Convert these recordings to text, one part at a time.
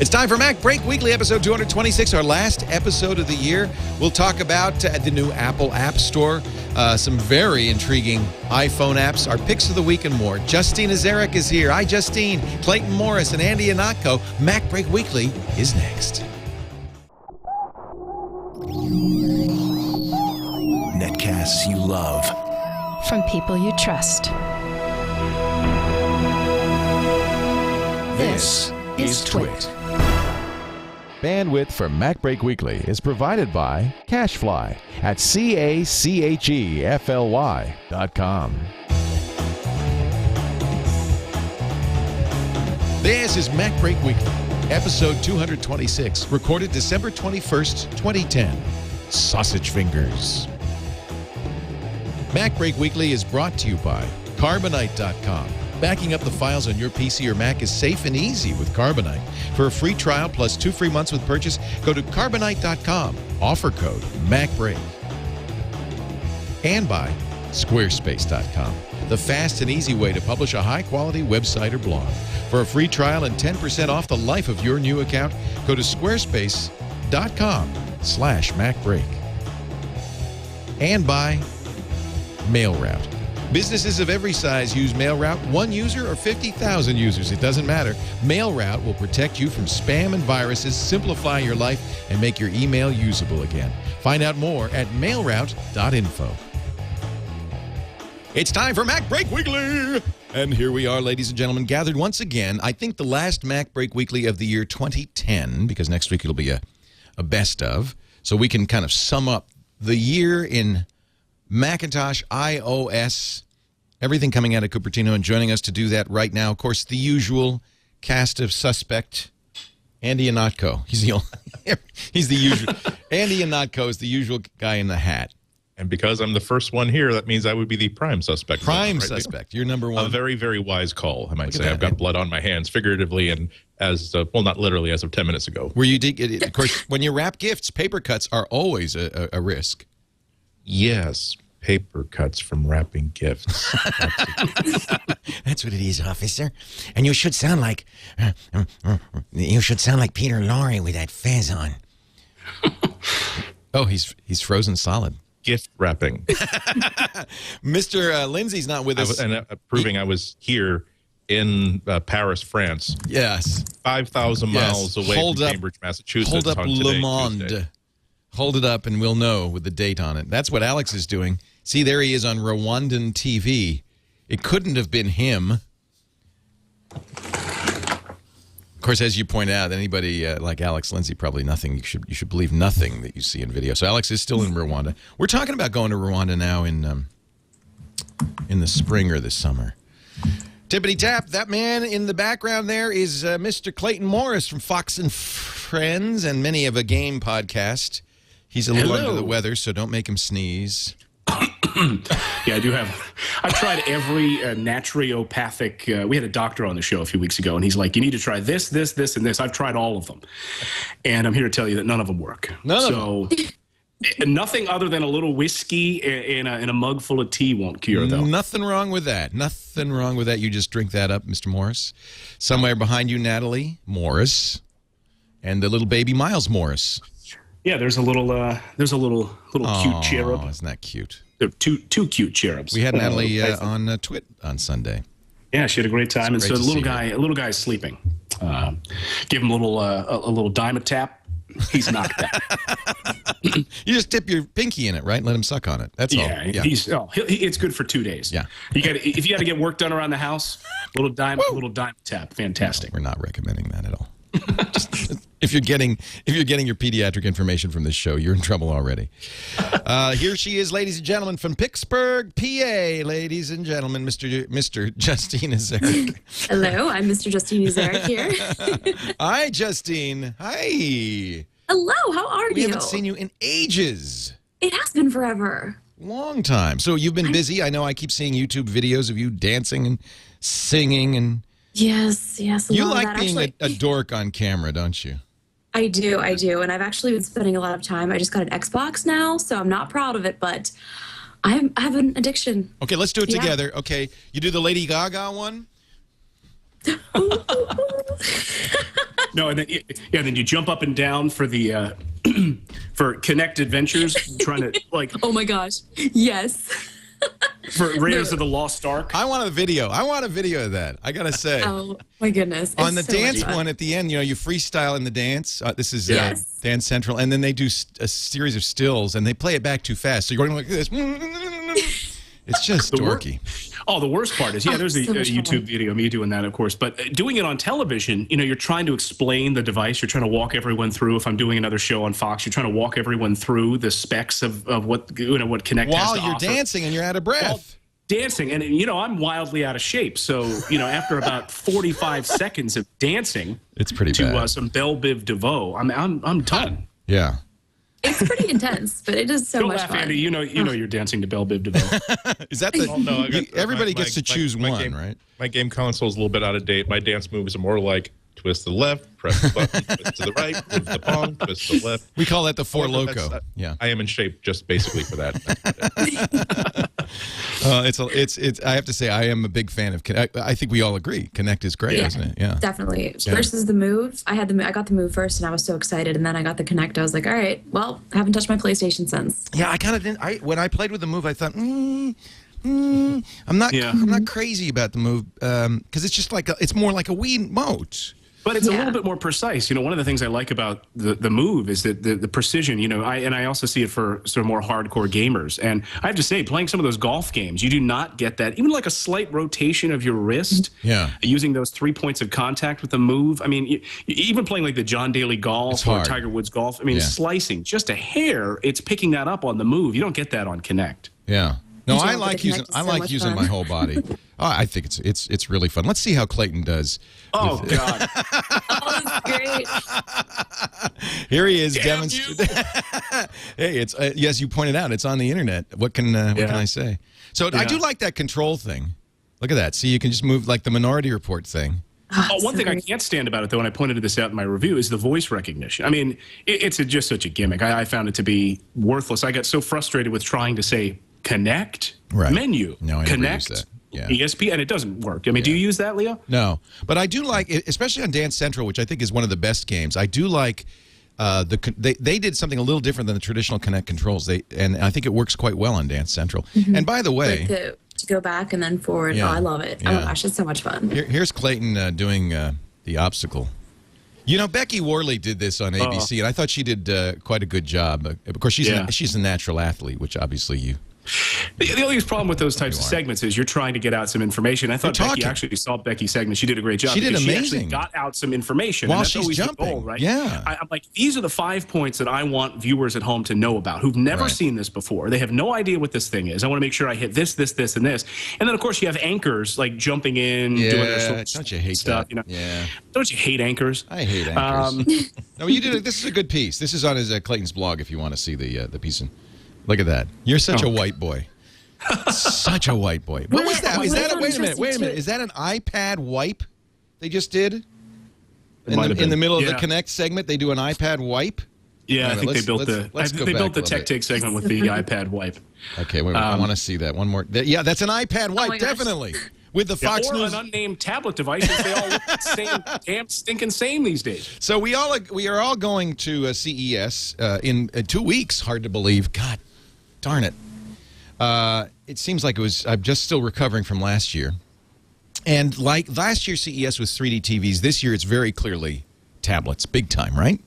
It's time for MacBreak Weekly, episode 226, our last episode of the year. We'll talk about the new Apple App Store, some very intriguing iPhone apps, our picks of the week, and more. Justine Azaric is here. Hi, Justine. Clayton Morris and Andy Anatko. MacBreak Weekly is next. Netcasts you love. From people you trust. This is Twit. Bandwidth for MacBreak Weekly is provided by Cachefly at CACHEFLY.com. This is MacBreak Weekly, episode 226, recorded December 21st, 2010. Sausage fingers. MacBreak Weekly is brought to you by Carbonite.com. Backing up the files on your PC or Mac is safe and easy with Carbonite. For a free trial plus 2 free months with purchase, go to Carbonite.com. Offer code MacBreak. And by Squarespace.com, the fast and easy way to publish a high-quality website or blog. For a free trial and 10% off the life of your new account, go to Squarespace.com/MacBreak. And by MailRoute. Businesses of every size use MailRoute. 1 user or 50,000 users, it doesn't matter. MailRoute will protect you from spam and viruses, simplify your life, and make your email usable again. Find out more at mailroute.info. It's time for MacBreak Weekly! And here we are, ladies and gentlemen, gathered once again. I think the last MacBreak Weekly of the year 2010, because next week it'll be a best of, so we can kind of sum up the year in Macintosh, iOS, everything coming out of Cupertino, and joining us to do that right now, of course, the usual cast of suspect, Andy Anatko. He's the usual. Andy Anatko is the usual guy in the hat. And because I'm the first one here, that means I would be the prime suspect. Prime suspect. You're number one. A very, very wise call, I might say. I've got blood on my hands, figuratively, and as, well, not literally, as of 10 minutes ago. Where you did, of course, when you wrap gifts, paper cuts are always a risk. Yes, paper cuts from wrapping gifts. That's what it is, officer. And you should sound like Peter Lorre with that fez on. Oh, he's frozen solid. Gift wrapping. Mr. Lindsay's not with us. Proving I was here in Paris, France. Yes. 5,000 miles away from Cambridge, Massachusetts. Hold up on Le Monde. Tuesday. Hold it up and we'll know with the date on it. That's what Alex is doing. See, there he is on Rwandan TV. It couldn't have been him. Of course, as you point out, anybody like Alex Lindsay, probably nothing. You should believe nothing that you see in video. So Alex is still in Rwanda. We're talking about going to Rwanda now in the spring or the summer. Tippity tap, that man in the background there is Mr. Clayton Morris from Fox and Friends and many of a game podcast. He's a little under the weather, so don't make him sneeze. Yeah, I do have. I've tried every naturopathic. We had a doctor on the show a few weeks ago, and he's like, "You need to try this, this, this, and this." I've tried all of them, and I'm here to tell you that none of them work. So nothing other than a little whiskey in a mug full of tea won't cure, though. Nothing wrong with that. Nothing wrong with that. You just drink that up, Mr. Morris. Somewhere behind you, Natalie Morris, and the little baby Miles Morris. Yeah, there's a little cute cherub. Oh, isn't that cute? They're two cute cherubs. We had Natalie on Twit on Sunday. Yeah, she had a great time, and so the little guy is sleeping. Give him a little diamond tap. He's knocked out. You just dip your pinky in it, right? And let him suck on it. That's all. Yeah, it's good for 2 days. Yeah, if you got to get work done around the house, little diamond tap, fantastic. No, we're not recommending that at all. If you're getting your pediatric information from this show, you're in trouble already. Here she is, ladies and gentlemen, from Pittsburgh, PA. Ladies and gentlemen, Mr. Justine Azaric. Hello, I'm Mr. Justine Azaric here. Hi, Justine. Hi. Hello, how are you? We haven't seen you in ages. It has been forever. Long time. So you've been busy. I know I keep seeing YouTube videos of you dancing and singing and. Yes. You like being a dork on camera, don't you? I do. And I've actually been spending a lot of time. I just got an Xbox now, so I'm not proud of it, but I have an addiction. Okay, let's do it together. Okay, you do the Lady Gaga one? No, and then then you jump up and down for the for Connect Adventures, trying to like. Oh my gosh. Yes. For Raiders of the Lost Ark. I want a video. I want a video of that. I gotta say. Oh my goodness. On the It's so much dance fun. one at the end, you know, you freestyle in the dance. This is Yes. Dance Central, and then they do a series of stills, and they play it back too fast, so you're going like this. It's just dorky. Oh, the worst part is, there's a so much YouTube fun. video of me doing that, of course. But doing it on television, you're trying to explain the device. You're trying to walk everyone through. If I'm doing another show on Fox, you're trying to walk everyone through the specs of what what Connect has While to you're offer. dancing and you're out of breath. While dancing, and I'm wildly out of shape. So after about 45 seconds of dancing, It's pretty to bad. some Belle Biv DeVoe, I'm done. Yeah. It's pretty intense, but it is so Don't much laugh, fun. Andy. You know you're dancing to Belle Biv DeVoe. Is that the? Oh, no, I got- everybody my- gets to my- choose my one, game- right? My game console is a little bit out of date. My dance moves are more like twist to the left, press the button, twist to the right, move the palm, twist to the left. We call that the Four However, Loco. that's- Yeah. I am in shape just basically for that. It's. I have to say, I am a big fan of. I think we all agree. Connect is great, Yeah. isn't it? Yeah. Definitely. Versus the Move, I got the Move first, and I was so excited, and then I got the Connect. I was like, all right, well, I haven't touched my PlayStation since. Yeah, I kind of didn't. When I played with the Move, I thought, I'm not. Yeah. I'm not crazy about the Move because it's just like it's more like a Wii Remote. But it's a Yeah. little bit more precise. One of the things I like about the Move is that the precision. I also see it for sort of more hardcore gamers. And I have to say, playing some of those golf games, you do not get that. Even like a slight rotation of your wrist. Yeah. Using those 3 points of contact with the Move. I mean, even playing like the John Daly It's golf or hard. Tiger Woods golf. I mean, Yeah. slicing just a hair. It's picking that up on the Move. You don't get that on Connect. Yeah. No, Enjoy I with like the using. Kinect is I so like much using fun. my whole body. I think it's really fun. Let's see how Clayton does. Oh God! Oh, that's great. Here he is Damn demonstrating. Hey, it's yes, you pointed out it's on the internet. What can I say? So I do like that control thing. Look at that. See, you can just move like the Minority Report thing. Oh, one So thing I great. can't stand about it, though, and I pointed this out in my review, is the voice recognition. I mean, it's just such a gimmick. I found it to be worthless. I got so frustrated with trying to say connect Right. menu, No, I never connect use that. Yeah. ESP, and it doesn't work. I mean, do you use that, Leo? No, but I do like, especially on Dance Central, which I think is one of the best games. I do like they did something a little different than the traditional Connect controls. And I think it works quite well on Dance Central. And by the way, Like to go back and then forward. Yeah. Oh, I love it. Oh Yeah. my gosh, it's so much fun. here's Clayton doing the obstacle. Becky Worley did this on ABC, and I thought she did quite a good job. Of course, she's a natural athlete, which obviously you. The only problem with those types of segments is you're trying to get out some information. I thought You're Becky talking. actually saw Becky's segment. She did a great job. She did because amazing. She actually got out some information. While and that's she's always jumping. the goal, right? Yeah. I'm like, these are the 5 points that I want viewers at home to know about who've never Right. seen this before. They have no idea what this thing is. I want to make sure I hit this, this, this, and this. And then, of course, you have anchors like jumping in, doing their Don't you hate stuff. that? Yeah. Don't you hate anchors? I hate anchors. No, you did. This is a good piece. This is on his Clayton's blog. If you want to see the piece. Look at that. You're such a white boy. Such a white boy. What was that? Is that a, wait a minute. Is that an iPad wipe they just did? might have In the been. middle of the Yeah. Connect segment, they do an iPad wipe. Yeah, Wait a I minute, think they built let's go they back built a the little Tech bit. Take segment with the iPad wipe. Okay, wait, I want to see that one more. Yeah, that's an iPad wipe, my gosh. definitely. With the Fox or News. an unnamed tablet device. They all look the same, damn stinking same these days. So we are all going to CES in 2 weeks. Hard to believe. God, darn it. It seems like I'm just still recovering from last year. And like last year, CES was 3D TVs. This year, it's very clearly tablets, big time, right?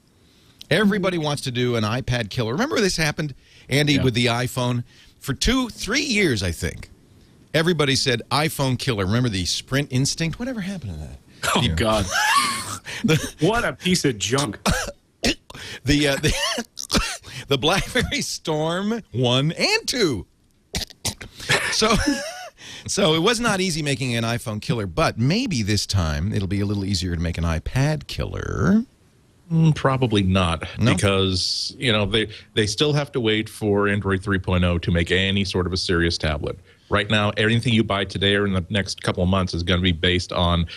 Everybody wants to do an iPad killer. Remember this happened, Andy, with the iPhone? For 2-3 years, I think. Everybody said iPhone killer. Remember the Sprint Instinct? Whatever happened to that? Oh God! What a piece of junk. The BlackBerry Storm 1 and 2. So it was not easy making an iPhone killer, but maybe this time it'll be a little easier to make an iPad killer. Probably not, No? because they still have to wait for Android 3.0 to make any sort of a serious tablet. Right now, everything you buy today or in the next couple of months is going to be based on.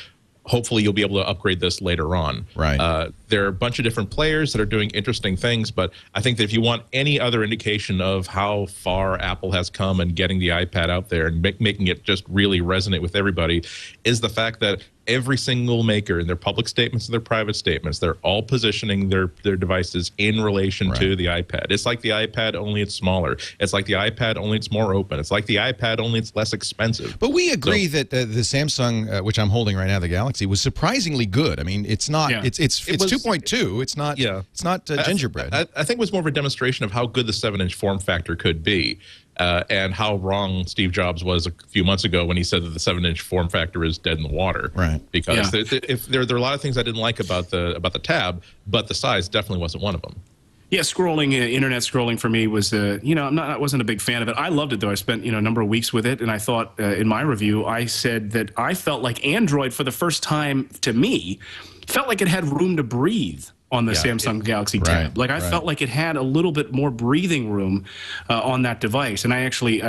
Hopefully, you'll be able to upgrade this later on. Right. There are a bunch of different players that are doing interesting things, but I think that if you want any other indication of how far Apple has come in getting the iPad out there and making it just really resonate with everybody, is the fact that every single maker in their public statements and their private statements, they're all positioning their devices in relation to the iPad. It's like the iPad, only it's smaller. It's like the iPad, only it's more open. It's like the iPad, only it's less expensive. But we agree that the Samsung, which I'm holding right now, the Galaxy, was surprisingly good. I mean, it's not. Yeah. It's 2.2. It's not. Yeah. It's not gingerbread. I think it was more of a demonstration of how good the 7-inch form factor could be. And how wrong Steve Jobs was a few months ago when he said that the 7-inch form factor is dead in the water. Right. Because there are a lot of things I didn't like about the tab, but the size definitely wasn't one of them. Yeah, scrolling, internet scrolling for me was, I wasn't a big fan of it. I loved it, though. I spent, a number of weeks with it, and I thought in my review, I said that I felt like Android, for the first time to me, felt like it had room to breathe on the Samsung Galaxy Tab. Like, I felt like it had a little bit more breathing room on that device, and I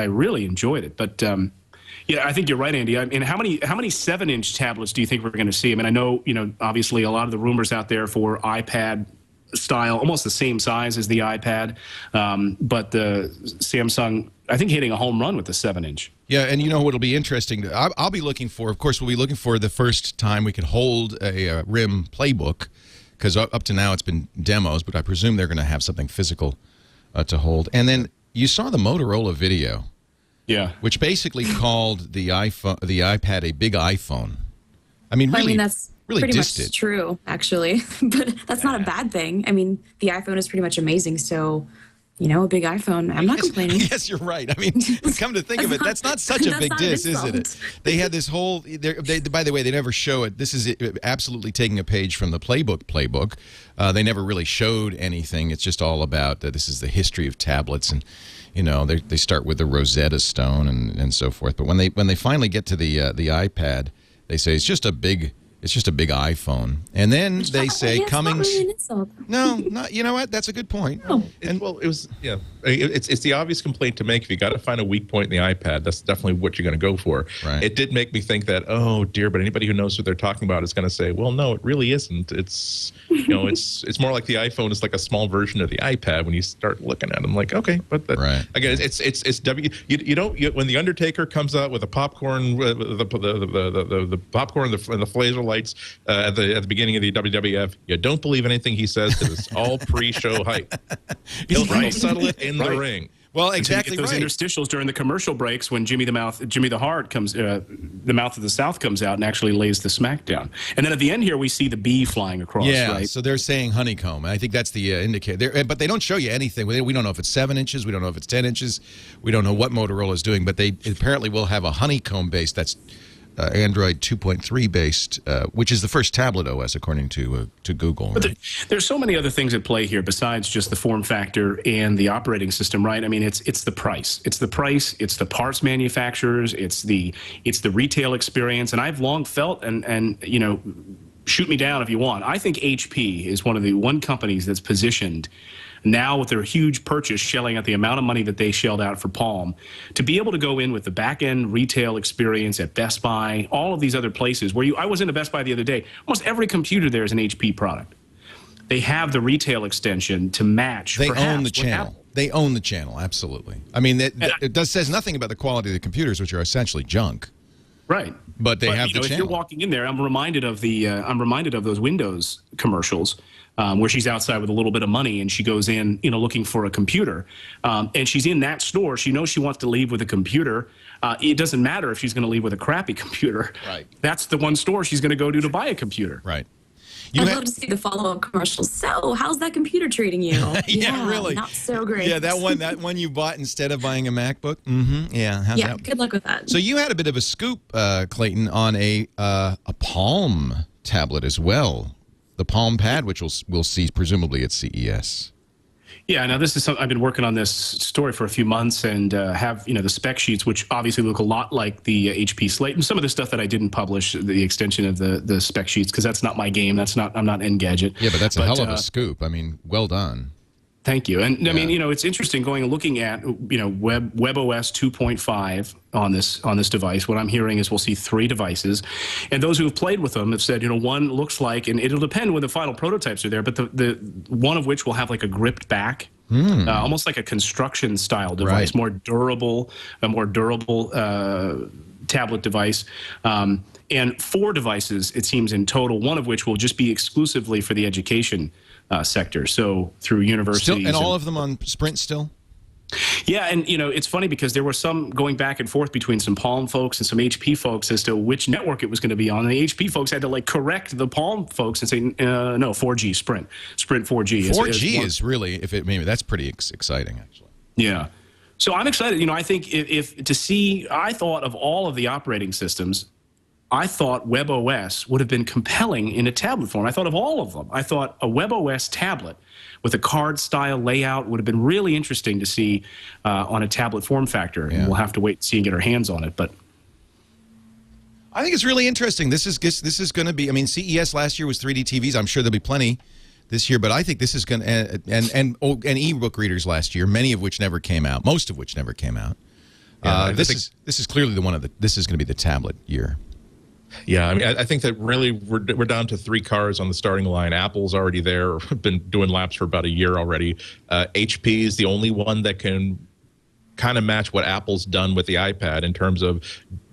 really enjoyed it. But yeah, I think you're right, Andy. I mean, how many 7-inch tablets do you think we're going to see? I mean, I know, obviously a lot of the rumors out there for iPad style, almost the same size as the iPad, but the Samsung, I think, hitting a home run with the 7-inch. Yeah, and what'll be interesting, I'll be looking for, of course, we'll be looking for the first time we could hold a RIM playbook, because up to now it's been demos, but I presume they're going to have something physical to hold. And then you saw the Motorola video, which basically called the iPad a big iPhone. I mean, really, that's really pretty dissed much it. true, actually. But that's not a bad thing. I mean, the iPhone is pretty much amazing, so a big iPhone. I'm not complaining. Yes, you're right. I mean, come to think of it, that's not such a big diss, isn't it? They had this whole. By the way, they never show it. This is absolutely taking a page from the playbook. They never really showed anything. It's just all about this is the history of tablets, and they start with the Rosetta Stone and so forth. But when they finally get to the iPad, they say it's just a big iPhone, and then they say coming. Really no, not. You know what? That's a good point. Oh. It's the obvious complaint to make. If you got to find a weak point in the iPad, that's definitely what you're going to go for. Right. It did make me think that, oh dear, but anybody who knows what they're talking about is going to say, well, no, it really isn't. It's it's more like the iPhone is like a small version of the iPad when you start looking at them. Like, okay, but again, it's when the Undertaker comes out with the popcorn, the popcorn and the laser lights at the beginning of the WWF, you don't believe anything he says because it's all pre-show hype. He'll settle it in the ring. Well, exactly those interstitials during the commercial breaks when Jimmy the Heart comes, the Mouth of the South comes out and actually lays the smackdown. And then at the end here, we see the bee flying across. Yeah, right? so they're saying honeycomb. I think that's the indicator. But they don't show you anything. We don't know if it's 7 inches. We don't know if it's 10 inches. We don't know what Motorola is doing. But they apparently will have a honeycomb base that's Android 2.3 based, which is the first tablet OS according to Google. But there's so many other things at play here besides just the form factor and the operating system, right? I mean, it's the price. It's the price. It's the parts manufacturers. It's the retail experience. And I've long felt, and shoot me down if you want, I think HP is one of the companies that's positioned now with their huge purchase, shelling out the amount of money that they shelled out for Palm, to be able to go in with the back-end retail experience at Best Buy, all of these other places where I was in a Best Buy the other day. Almost every computer there is an HP product. They have the retail extension to match. They own the channel. They own the channel, absolutely. I mean, it says nothing about the quality of the computers, which are essentially junk. Right. But they have the channel. If you're walking in there, I'm reminded of those Windows commercials where she's outside with a little bit of money and she goes in, looking for a computer. And she's in that store. She knows she wants to leave with a computer. It doesn't matter if she's going to leave with a crappy computer. Right. That's the one store she's going to go to buy a computer. Right. I'd love to see the follow-up commercials. So, how's that computer treating you? Yeah, really. Not so great. Yeah, that one you bought instead of buying a MacBook. Mm-hmm. Yeah. How's that? Good luck with that. So you had a bit of a scoop, Clayton, on a Palm tablet as well, the Palm Pad, which we'll see presumably at CES. Yeah, now this is something I've been working on this story for a few months and have, the spec sheets, which obviously look a lot like the HP Slate and some of the stuff that I didn't publish, the extension of the spec sheets, because that's not my game. I'm not Engadget. Yeah, but that's a hell of a scoop. I mean, well done. Thank you. And I mean, it's interesting looking at, WebOS 2.5 on this device. What I'm hearing is we'll see 3 devices. And those who have played with them have said, one looks like, and it'll depend when the final prototypes are there, but the one of which will have like a gripped back, almost like a construction style device, more durable tablet device. and 4 devices, it seems, in total, one of which will just be exclusively for the education sector, so through universities. Still, and all of them on Sprint still? Yeah, and it's funny because there were some going back and forth between some Palm folks and some HP folks as to which network it was going to be on. And the HP folks had to correct the Palm folks and say, no, 4G, Sprint 4G. 4G is really, that's pretty exciting, actually. Yeah. So I'm excited. I think I thought of all of the operating systems, I thought WebOS would have been compelling in a tablet form. I thought of all of them. I thought a WebOS tablet with a card-style layout would have been really interesting to see on a tablet form factor. And we'll have to wait and see and get our hands on it. But I think it's really interesting. This is going to be. CES last year was 3D TVs. I'm sure there'll be plenty this year, but I think this is going to and ebook readers last year, many of which never came out, most of which never came out. This is clearly this is going to be the tablet year. Yeah, I think that really we're down to 3 cars on the starting line. Apple's already there, been doing laps for about a year already. HP is the only one that can kind of match what Apple's done with the iPad in terms of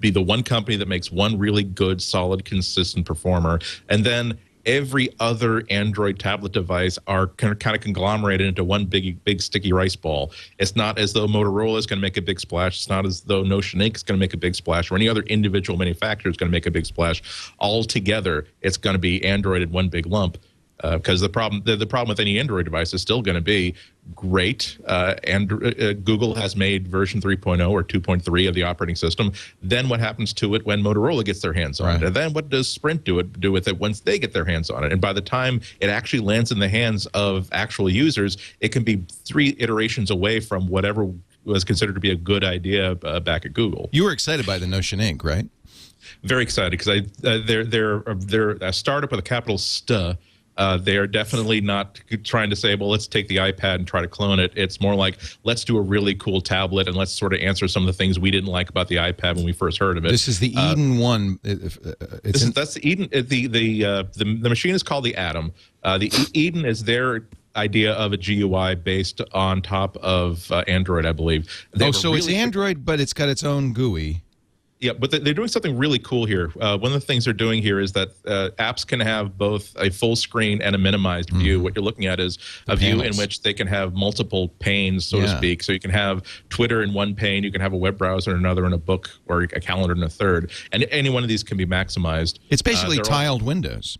be the one company that makes one really good, solid, consistent performer. And then every other Android tablet device are kind of conglomerated into one big sticky rice ball. It's not as though Motorola is going to make a big splash. It's not as though Notion Inc. is going to make a big splash, or any other individual manufacturer is going to make a big splash. All together, it's going to be Android in one big lump. Because the problem with any Android device is still going to be great. And Google has made version 3.0 or 2.3 of the operating system. Then what happens to it when Motorola gets their hands on it? And then what does Sprint do with it once they get their hands on it? And by the time it actually lands in the hands of actual users, it can be 3 iterations away from whatever was considered to be a good idea back at Google. You were excited by the Notion Inc., right? Very excited because they're a startup with a capital ST. They are definitely not trying to say, well, let's take the iPad and try to clone it. It's more like, let's do a really cool tablet and let's sort of answer some of the things we didn't like about the iPad when we first heard of it. This is the Eden one. That's the Eden. The machine is called the Atom. The Eden is their idea of a GUI based on top of Android, I believe. So it's Android, but it's got its own GUI. Yeah, but they're doing something really cool here. One of the things they're doing here is that apps can have both a full screen and a minimized view. What you're looking at is a view in which they can have multiple panes, so to speak. So you can have Twitter in one pane, you can have a web browser in another, and a book or a calendar in a third. And any one of these can be maximized. It's basically tiled windows.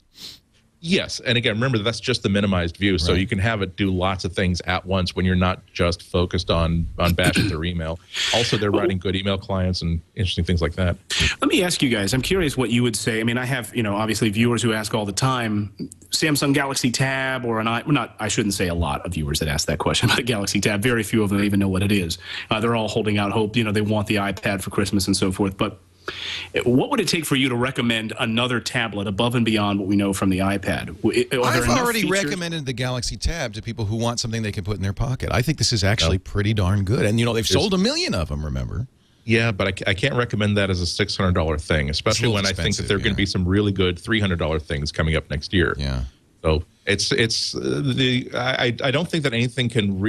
Yes, and again, remember that's just the minimized view, so you can have it do lots of things at once when you're not just focused on bashing through email. Also, they're writing good email clients and interesting things like that. Let me ask you guys. I'm curious what you would say. I have obviously viewers who ask all the time, Samsung Galaxy Tab or I shouldn't say a lot of viewers that ask that question about Galaxy Tab. Very few of them even know what it is. They're all holding out hope. They want the iPad for Christmas and so forth, but what would it take for you to recommend another tablet above and beyond what we know from the iPad? I've already recommended the Galaxy Tab to people who want something they can put in their pocket. I think this is actually pretty darn good. And, they've sold 1 million of them, remember? Yeah, but I can't recommend that as a $600 thing, especially when I think that there are going to be some really good $300 things coming up next year. Yeah. So I don't think that anything can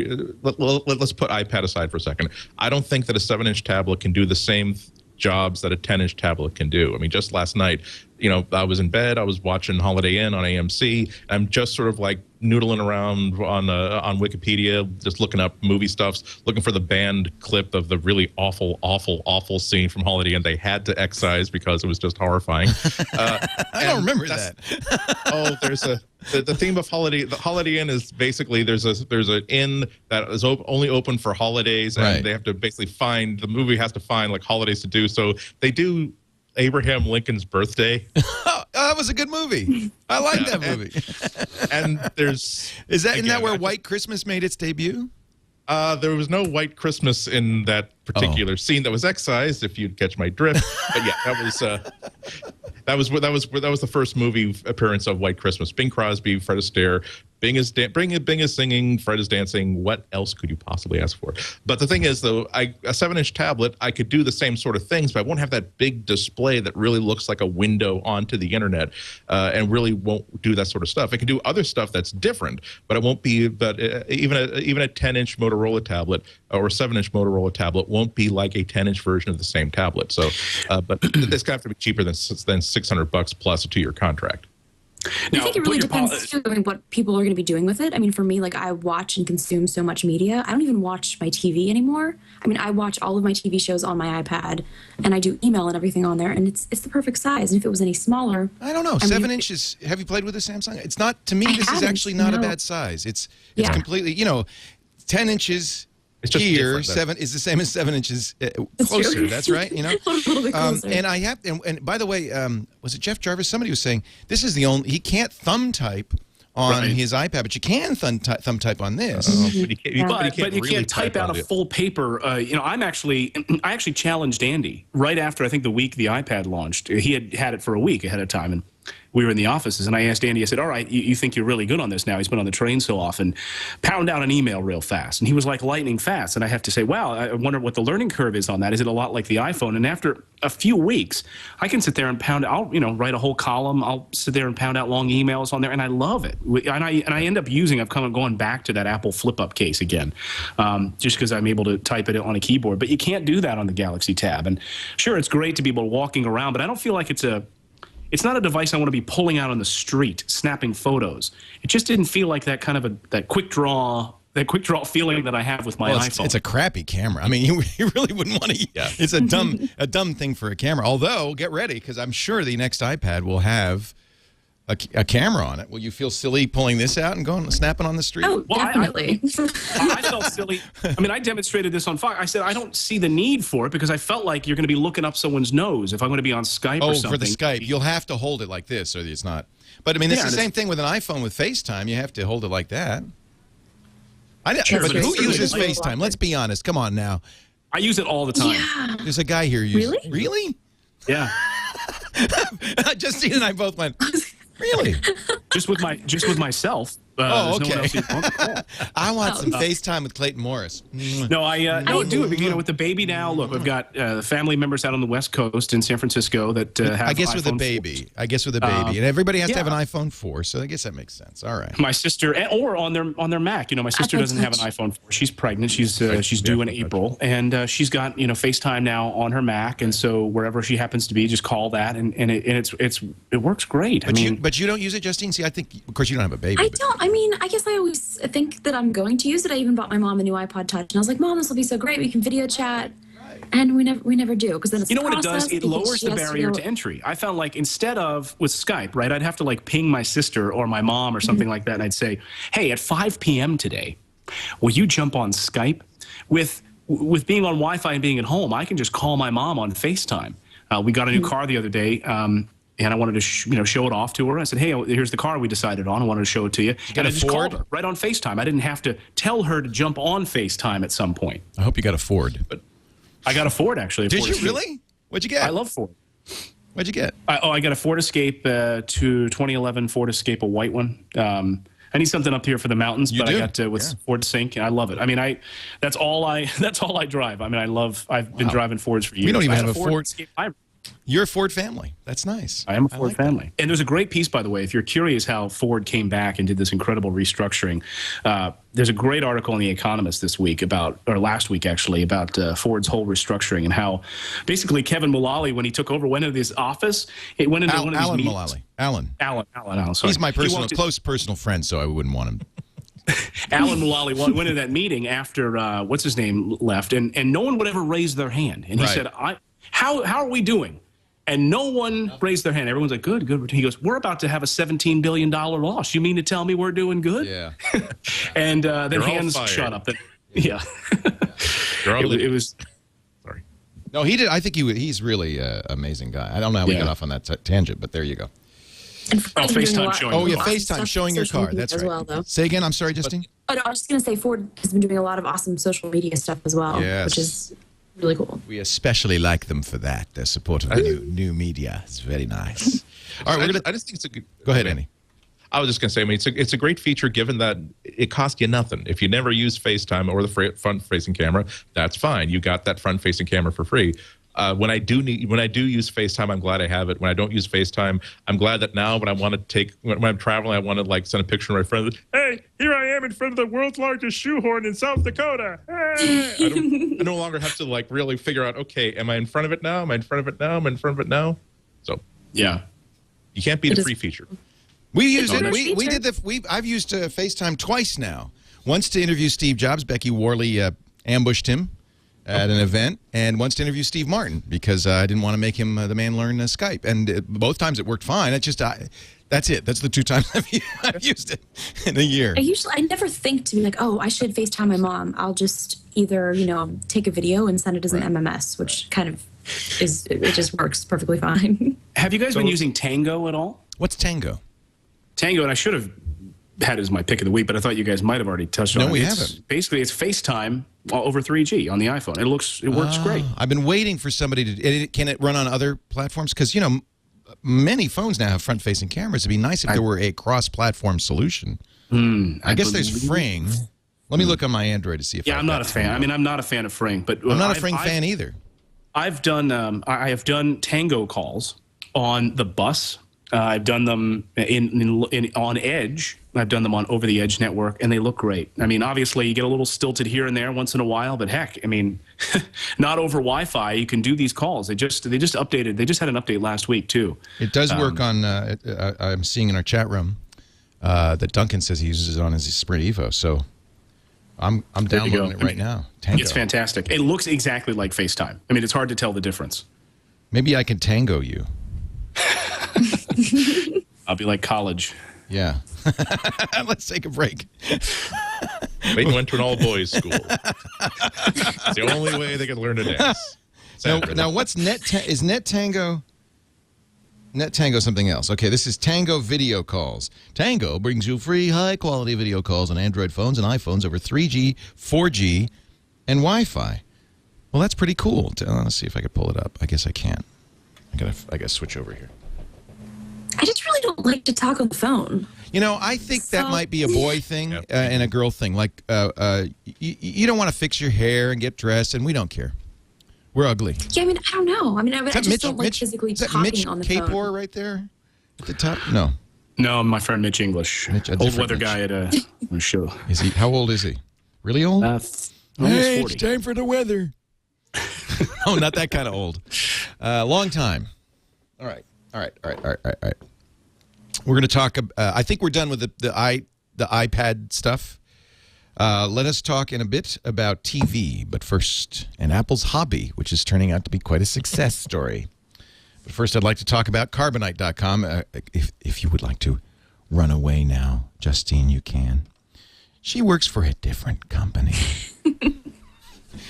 let's put iPad aside for a second. I don't think that a 7-inch tablet can do the same jobs that a 10-inch tablet can do. Just last night, I was in bed, I was watching Holiday Inn on AMC. I'm just sort of like noodling around on Wikipedia, just looking up movie stuffs, looking for the banned clip of the really awful scene from Holiday Inn they had to excise because it was just horrifying. I don't remember that. There's the theme of Holiday. The Holiday Inn is basically there's an inn that is only open for holidays, and they have to basically the movie has to find like holidays to do. So they do Abraham Lincoln's birthday. That was a good movie. I like that movie. And there's isn't that where White Christmas made its debut? There was no White Christmas in that particular scene that was excised, if you'd catch my drift. But yeah, that was the first movie appearance of White Christmas. Bing Crosby, Fred Astaire, Bing is singing, Fred is dancing. What else could you possibly ask for? But the thing is, though, a 7-inch tablet, I could do the same sort of things, but I won't have that big display that really looks like a window onto the internet, and really won't do that sort of stuff. I can do other stuff that's different, but it won't be. But even a 10-inch Motorola tablet or a 7-inch Motorola tablet won't be like a 10-inch version of the same tablet. So, but this going to have to be cheaper than $600 plus a 2-year contract. I think it really depends too, I mean, what people are going to be doing with it. I mean, for me, like I watch and consume so much media. I don't even watch my TV anymore. I mean, I watch all of my TV shows on my iPad, and I do email and everything on there, and it's the perfect size. And if it was any smaller, I don't know. 7 inches. Have you played with a Samsung? It's not, to me. This is actually not a bad size. It's completely. 10 inches. It's just here, 7 is the same as 7 inches closer. That's right. You know, a little bit closer. And I have, and by the way, was it Jeff Jarvis? Somebody was saying this is the only he can't thumb type on his iPad, but you can thumb type on this. But you can't type out a full paper. I actually challenged Andy right after I think the week the iPad launched. He had it for a week ahead of time, and we were in the offices, and I asked Andy, I said, all right, you think you're really good on this now? He's been on the train so often. Pound out an email real fast. And he was like lightning fast. And I have to say, wow, I wonder what the learning curve is on that. Is it a lot like the iPhone? And after a few weeks, I can sit there and I'll write a whole column. I'll sit there and pound out long emails on there, and I love it. And I end up using, I've kind of gone back to that Apple flip-up case again, just because I'm able to type it on a keyboard. But you can't do that on the Galaxy Tab. And sure, it's great to be able to walking around, but I don't feel like it's not a device I want to be pulling out on the street, snapping photos. It just didn't feel like that kind of that quick draw feeling that I have with my iPhone. It's a crappy camera. I mean, you really wouldn't want to. Yeah. It's a dumb thing for a camera. Although, get ready, because I'm sure the next iPad will have a camera on it. Will you feel silly pulling this out and going snapping on the street? Oh, definitely. I felt silly. I mean, I demonstrated this on Fox. I said I don't see the need for it because I felt like you're going to be looking up someone's nose if I'm going to be on Skype or something. Oh, for the Skype. You'll have to hold it like this or it's not. But, I mean, it's the same thing with an iPhone with FaceTime. You have to hold it like that. But who uses FaceTime? Let's be honest. Come on now. I use it all the time. Yeah. There's a guy here. Really? Yeah. Justine and I both went, really? just with myself. Okay. No one else you want to call. I want some FaceTime with Clayton Morris. No, I do it. With the baby now. Look, we've got family members out on the West Coast in San Francisco that have. I guess iPhone with a baby. 4s. I guess with a baby, and everybody has to have an iPhone 4, so I guess that makes sense. All right. My sister, or on their Mac. My sister doesn't have an iPhone 4. She's pregnant. She's due in April, and she's got FaceTime now on her Mac, and so wherever she happens to be, just call that, and it works great. But you don't use it, Justine. See, I think, of course, you don't have a baby. I don't. I mean, I guess I always think that I'm going to use it. I even bought my mom a new iPod Touch, and I was like, Mom, this will be so great. We can video chat. And we never do, because then it's what it does? It lowers the barrier to entry. I found like instead of with Skype, right, I'd have to like ping my sister or my mom or something like that, and I'd say, hey, at 5 p.m. today, will you jump on Skype? With being on Wi-Fi and being at home, I can just call my mom on FaceTime. We got a new car the other day, and I wanted to show it off to her. I said, hey, here's the car we decided on. I wanted to show it to you. And I just called her right on FaceTime. I didn't have to tell her to jump on FaceTime at some point. I hope you got a Ford. But I got a Ford, actually. Did you really? What'd you get? I love Ford. What'd you get? I got a Ford Escape, 2011 Ford Escape, a white one. I need something up here for the mountains, but I got with Ford Sync, and I love it. I mean, that's all I drive. I mean, I've been driving Fords for years. We don't even have a Ford Escape hybrid. You're a Ford family. That's nice. I am a Ford family. And there's a great piece, by the way, if you're curious how Ford came back and did this incredible restructuring. There's a great article in The Economist this week last week actually, about Ford's whole restructuring and how basically Kevin Mullally, when he took over, went into this office. It went into one of these meetings. Mullally. Alan. Sorry. He's my close personal friend, so I wouldn't want him. Alan Mullally went into that meeting after what's his name left, and no one would ever raise their hand. And he said, How are we doing? And no one raised their hand. Everyone's like, good. He goes, we're about to have a $17 billion loss. You mean to tell me we're doing good? Yeah. And then hands shut up. Yeah. It was. Sorry. No, he did. I think he's really an amazing guy. I don't know how we got off on that tangent, but there you go. And FaceTime showing. Oh, yeah, FaceTime showing your car. That's right. Well, though. Say again. I'm sorry, Justine. Oh, no, I was just going to say Ford has been doing a lot of awesome social media stuff as well, which is really cool. We especially like them for that. Their support of the new media is very nice. All right, I just think it's a good. Go ahead, Andy. I was just going to say, I mean, it's a great feature given that it costs you nothing. If you never use FaceTime or the front-facing camera, that's fine. You got that front-facing camera for free. When I do use FaceTime, I'm glad I have it. When I don't use FaceTime, I'm glad that now when I'm traveling, I want to like send a picture to my friend. Hey, here I am in front of the world's largest shoehorn in South Dakota. Hey! I no longer have to like really figure out, okay, am I in front of it now? Am I in front of it now? Am I in front of it now? So yeah, you can't beat a free feature. We use it. I've used FaceTime twice now. Once to interview Steve Jobs. Becky Worley ambushed him at an event, and once to interview Steve Martin because I didn't want to make him the man learn Skype. And both times it worked fine. It's just that's it. That's the 2 times I've used it in a year. I never think to be like, oh, I should FaceTime my mom. I'll just either take a video and send it as an MMS, which kind of it just works perfectly fine. Have you guys been using Tango at all? What's Tango? Tango, and I should have had it as my pick of the week, but I thought you guys might have already touched on it. No, we haven't. Basically, it's FaceTime over 3G on the iPhone. It works great. I've been waiting for somebody to. Can it run on other platforms? Because many phones now have front-facing cameras. It'd be nice if there were a cross-platform solution. I guess there's Fring. Let me look on my Android to see if. Yeah, I'm not a fan. I mean, I'm not a fan of Fring, but I'm not a Fring fan either. I've done. I have done Tango calls on the bus. I've done them on Edge. I've done them on Over the Edge network, and they look great. I mean, obviously, you get a little stilted here and there once in a while, but heck, I mean, not over Wi-Fi. You can do these calls. They just updated. They just had an update last week too. It does work on. I'm seeing in our chat room that Duncan says he uses it on his Sprint Evo. So I'm downloading it right now. Tango. It's fantastic. It looks exactly like FaceTime. I mean, it's hard to tell the difference. Maybe I can Tango you. I'll be like college. Yeah. Let's take a break. Clayton went to an all-boys school. It's the only way they can learn to dance. Now what's is NetTango? NetTango something else. Okay, this is Tango video calls. Tango brings you free high-quality video calls on Android phones and iPhones over 3G, 4G, and Wi-Fi. Well, that's pretty cool. Let's see if I can pull it up. I guess I can't. I gotta switch over here. I just really don't like to talk on the phone. I think that might be a boy thing and a girl thing. Like, you don't want to fix your hair and get dressed, and we don't care. We're ugly. Yeah, I mean, I don't know. I mean, I just don't like physically talking on the phone. Is that Mitch Kapor right there at the top? No. No, my friend Mitch English. Old weather guy at a show. Is he? How old is he? Really old? Hey, 40. It's time for the weather. Oh, not that kind of old. Long time. All right. We're going to talk. I think we're done with the iPad stuff. Let us talk in a bit about TV, but first, an Apple's hobby, which is turning out to be quite a success story. But first, I'd like to talk about Carbonite.com. If you would like to run away now, Justine, you can. She works for a different company,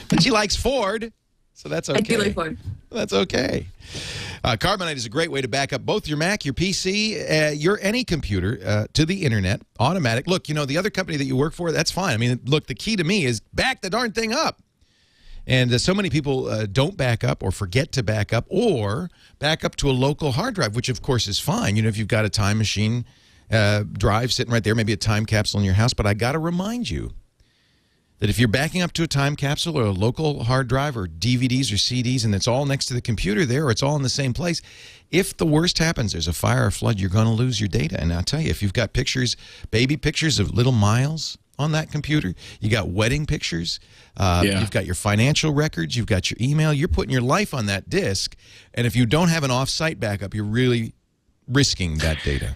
but she likes Ford. So that's okay. I do like Ford. That's okay. Carbonite is a great way to back up both your Mac, your PC, your any computer to the internet, automatic. Look, the other company that you work for, that's fine. I mean, look, the key to me is back the darn thing up. And so many people don't back up or forget to back up or back up to a local hard drive, which, of course, is fine. If you've got a time machine drive sitting right there, maybe a time capsule in your house. But I got to remind you that if you're backing up to a time capsule or a local hard drive or DVDs or CDs and it's all next to the computer there or it's all in the same place, if the worst happens, there's a fire or flood, you're going to lose your data. And I'll tell you, if you've got pictures, baby pictures of little Miles on that computer, you got wedding pictures, you've got your financial records, you've got your email, you're putting your life on that disk. And if you don't have an off-site backup, you're really risking that data.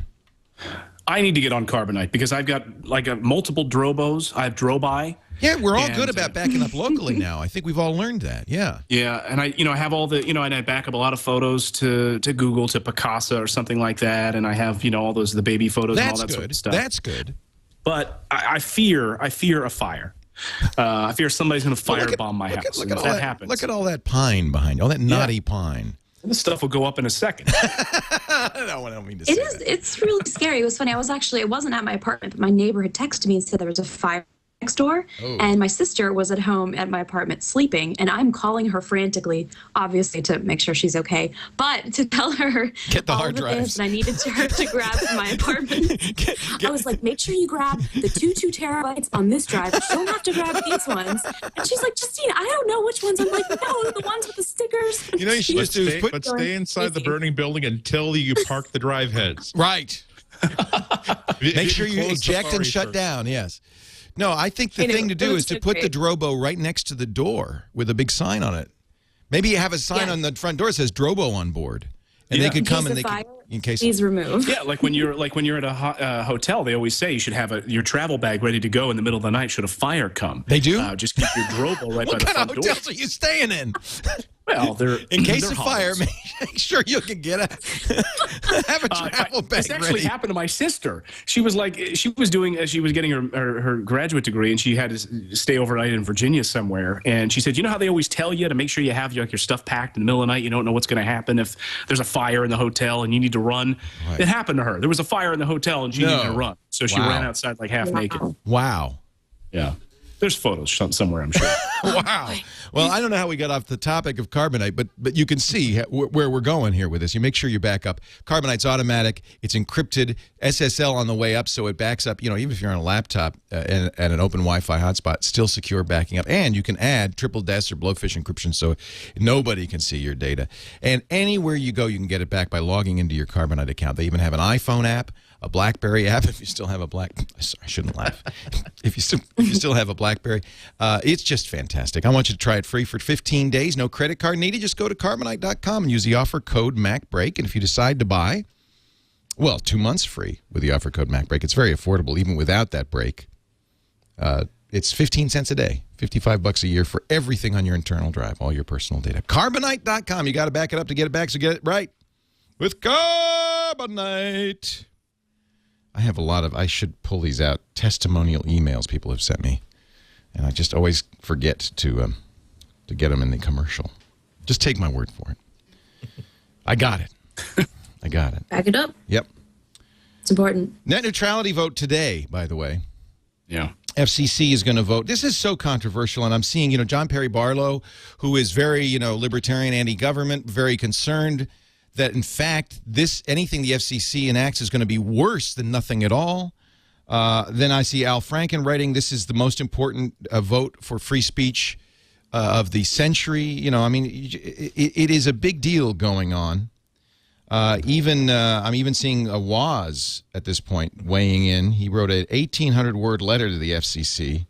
I need to get on Carbonite because I've got multiple Drobos. I have Drobi. Yeah, we're all good about backing up locally now. I think we've all learned that. Yeah. Yeah, and I have all the, and I back up a lot of photos to Google, to Picasa or something like that, and I have, all the baby photos and all that sort of stuff. That's good. But I fear a fire. I fear somebody's going to firebomb my house. Look at all that happens. Look at all that pine behind you, all that naughty pine. This stuff will go up in a second. I don't mean to say that. It's really scary. It was funny. It wasn't at my apartment, but my neighbor had texted me and said there was a fire next door, Oh. and my sister was at home at my apartment sleeping, and I'm calling her frantically, obviously to make sure she's okay, but to tell her Get the all hard the drives. things that I needed her to grab from my apartment. I was like, make sure you grab the 2 terabytes on this drive. You don't have to grab these ones. And she's like, Justine, I don't know which ones. I'm like, no, the ones with the stickers. You know, you should just do is put... But stay inside the burning building until you park the drive heads. Right. Make sure you eject and shut down, yes. No, I think the thing to do is to put the Drobo right next to the door with a big sign on it. Maybe you have a sign on the front door that says Drobo on board. And they could come and they can... In case please remove. Yeah, like when you're at a hotel, they always say you should have your travel bag ready to go in the middle of the night should a fire come. They do? Just keep your Drobo right by the front door. What kind of hotels are you staying in? Well, in case of fire, make sure you can get have a travel bag This actually ready. happened to my sister. She was getting her graduate degree, and she had to stay overnight in Virginia somewhere. And she said, you know how they always tell you to make sure you have your stuff packed in the middle of the night? You don't know what's going to happen if there's a fire in the hotel and you need to run. Right. It happened to her. There was a fire in the hotel and she needed to run. So she ran outside like half naked. Wow. Yeah. There's photos somewhere, I'm sure. Wow. Well, I don't know how we got off the topic of carbonite, but you can see where we're going here with this. You make sure you back up. Carbonite's automatic. It's encrypted. SSL on the way up, so it backs up. You know, even if you're on a laptop and an open Wi-Fi hotspot, still secure backing up. And you can add triple DES or blowfish encryption, so nobody can see your data. And anywhere you go, you can get it back by logging into your Carbonite account. They even have an iPhone app, a BlackBerry app. If you still have a I shouldn't laugh. If you still have a BlackBerry, it's just fantastic. I want you to try it free for 15 days. No credit card needed. Just go to carbonite.com and use the offer code MacBreak. And if you decide to buy, well, 2 months free with the offer code MacBreak. It's very affordable even without that break. It's 15 cents a day, $55 a year for everything on your internal drive, all your personal data. Carbonite.com. You got to back it up to get it back, so get it right with Carbonite. I have a lot of, I should pull these out, testimonial emails people have sent me. And I just always forget to get them in the commercial. Just take my word for it. I got it. I got it. Back it up. Yep. It's important. Net neutrality vote today, by the way. Yeah. FCC is going to vote. This is so controversial, and I'm seeing, John Perry Barlow, who is very, libertarian, anti-government, very concerned that, in fact, anything the FCC enacts is going to be worse than nothing at all. Then I see Al Franken writing, this is the most important vote for free speech of the century. It is a big deal going on. I'm even seeing a Woz at this point weighing in. He wrote an 1,800-word letter to the FCC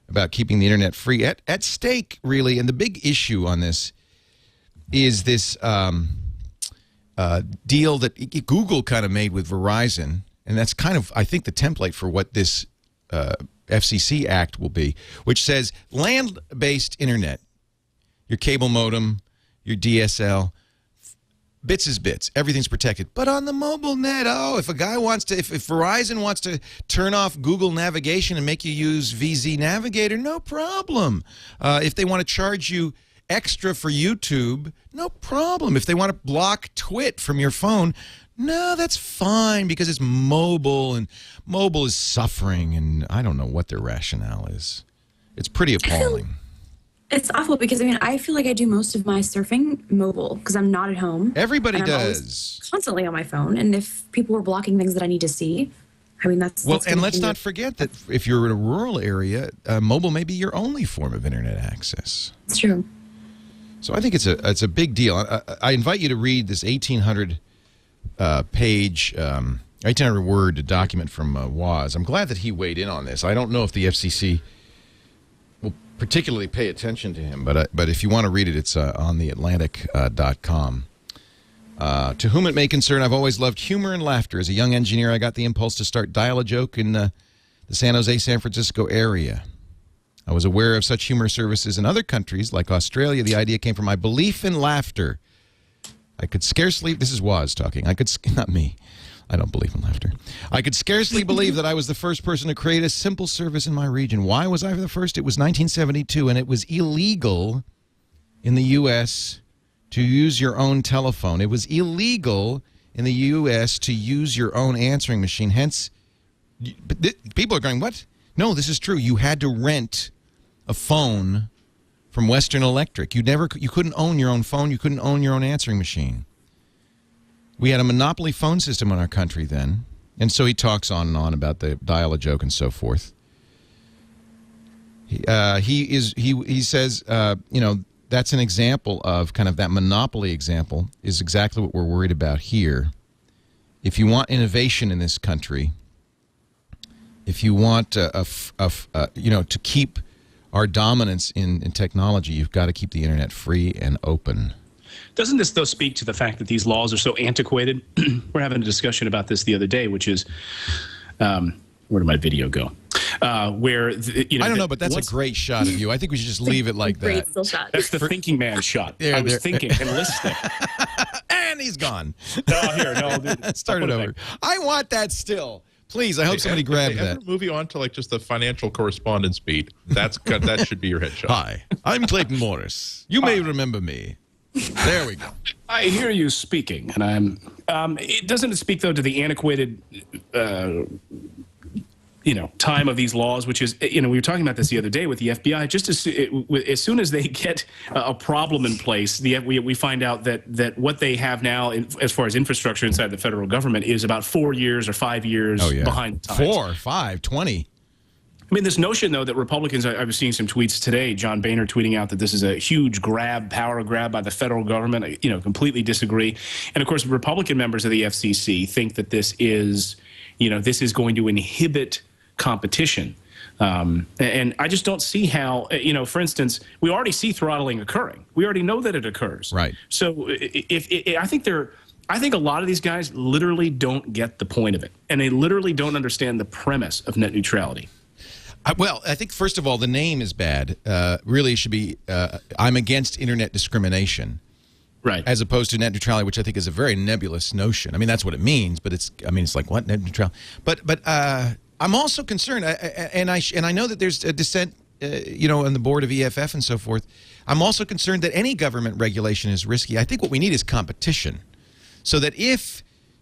about keeping the internet free. At stake, really, and the big issue on this is this deal that Google kind of made with Verizon. And that's kind of, I think, the template for what this FCC Act will be, which says land-based internet, your cable modem, your DSL, bits is bits. Everything's protected. But on the mobile net, if a guy wants to, if Verizon wants to turn off Google navigation and make you use VZ Navigator, no problem. If they want to charge you extra for YouTube, no problem. If they want to block Twit from your phone, no, that's fine because it's mobile and mobile is suffering, and I don't know what their rationale is. It's pretty appalling. It's awful because, I feel like I do most of my surfing mobile because I'm not at home. Everybody does. Constantly on my phone, and if people are blocking things that I need to see, that's and let's not forget that if you're in a rural area, mobile may be your only form of internet access. It's true. So I think it's a big deal. I invite you to read this 1,800 page, 1,800 word document from Woz. I'm glad that he weighed in on this. I don't know if the FCC will particularly pay attention to him, but if you want to read it, it's on theatlantic.com. To whom it may concern, I've always loved humor and laughter. As a young engineer, I got the impulse to start Dial-A-Joke in the San Jose, San Francisco area. I was aware of such humor services in other countries like Australia. The idea came from my belief in laughter. I could scarcely, this is Woz talking, not me. I don't believe in laughter. I could scarcely believe that I was the first person to create a simple service in my region. Why was I the first? It was 1972, and it was illegal in the U.S. to use your own telephone. It was illegal in the U.S. to use your own answering machine. Hence, people are going, what? No, this is true. You had to rent a phone from Western Electric. You couldn't own your own phone. You couldn't own your own answering machine. We had a monopoly phone system in our country then. And so he talks on and on about the dial-a-joke and so forth. He says, that's an example of kind of that monopoly example is exactly what we're worried about here. If you want innovation in this country, if you want to keep our dominance in technology, you've got to keep the internet free and open. Doesn't this, though, speak to the fact that these laws are so antiquated? We're having a discussion about this the other day, which is, where did my video go? I don't know, but that's a great shot of you. I think we should just leave it like that. Great still shot. That's the thinking man shot. I was thinking and listening. And he's gone. Start it over. I want that still. Please, I hope somebody grabs that. Moving on to like just the financial correspondence beat. That should be your headshot. Hi, I'm Clayton Morris. You may remember me. There we go. I hear you speaking, and it doesn't speak though to the antiquated, time of these laws, which is, we were talking about this the other day with the FBI. Just as soon as they get a problem in place, we find out that what they have now, as far as infrastructure inside the federal government, is about 4 years or 5 years behind times. 4, 5, 20. I mean, this notion, though, that Republicans, I was seeing some tweets today, John Boehner tweeting out that this is a huge power grab by the federal government. I, completely disagree. And, of course, Republican members of the FCC think that this is going to inhibit competition. And I just don't see how, for instance, we already see throttling occurring. We already know that it occurs. Right. So I think a lot of these guys literally don't get the point of it. And they literally don't understand the premise of net neutrality. Well, I think, first of all, the name is bad. Really should be, I'm against internet discrimination. Right. As opposed to net neutrality, which I think is a very nebulous notion. I mean, that's what it means, but it's like, what, net neutrality? But I'm also concerned, and I know that there's a dissent, on the board of EFF and so forth. I'm also concerned that any government regulation is risky. I think what we need is competition. So that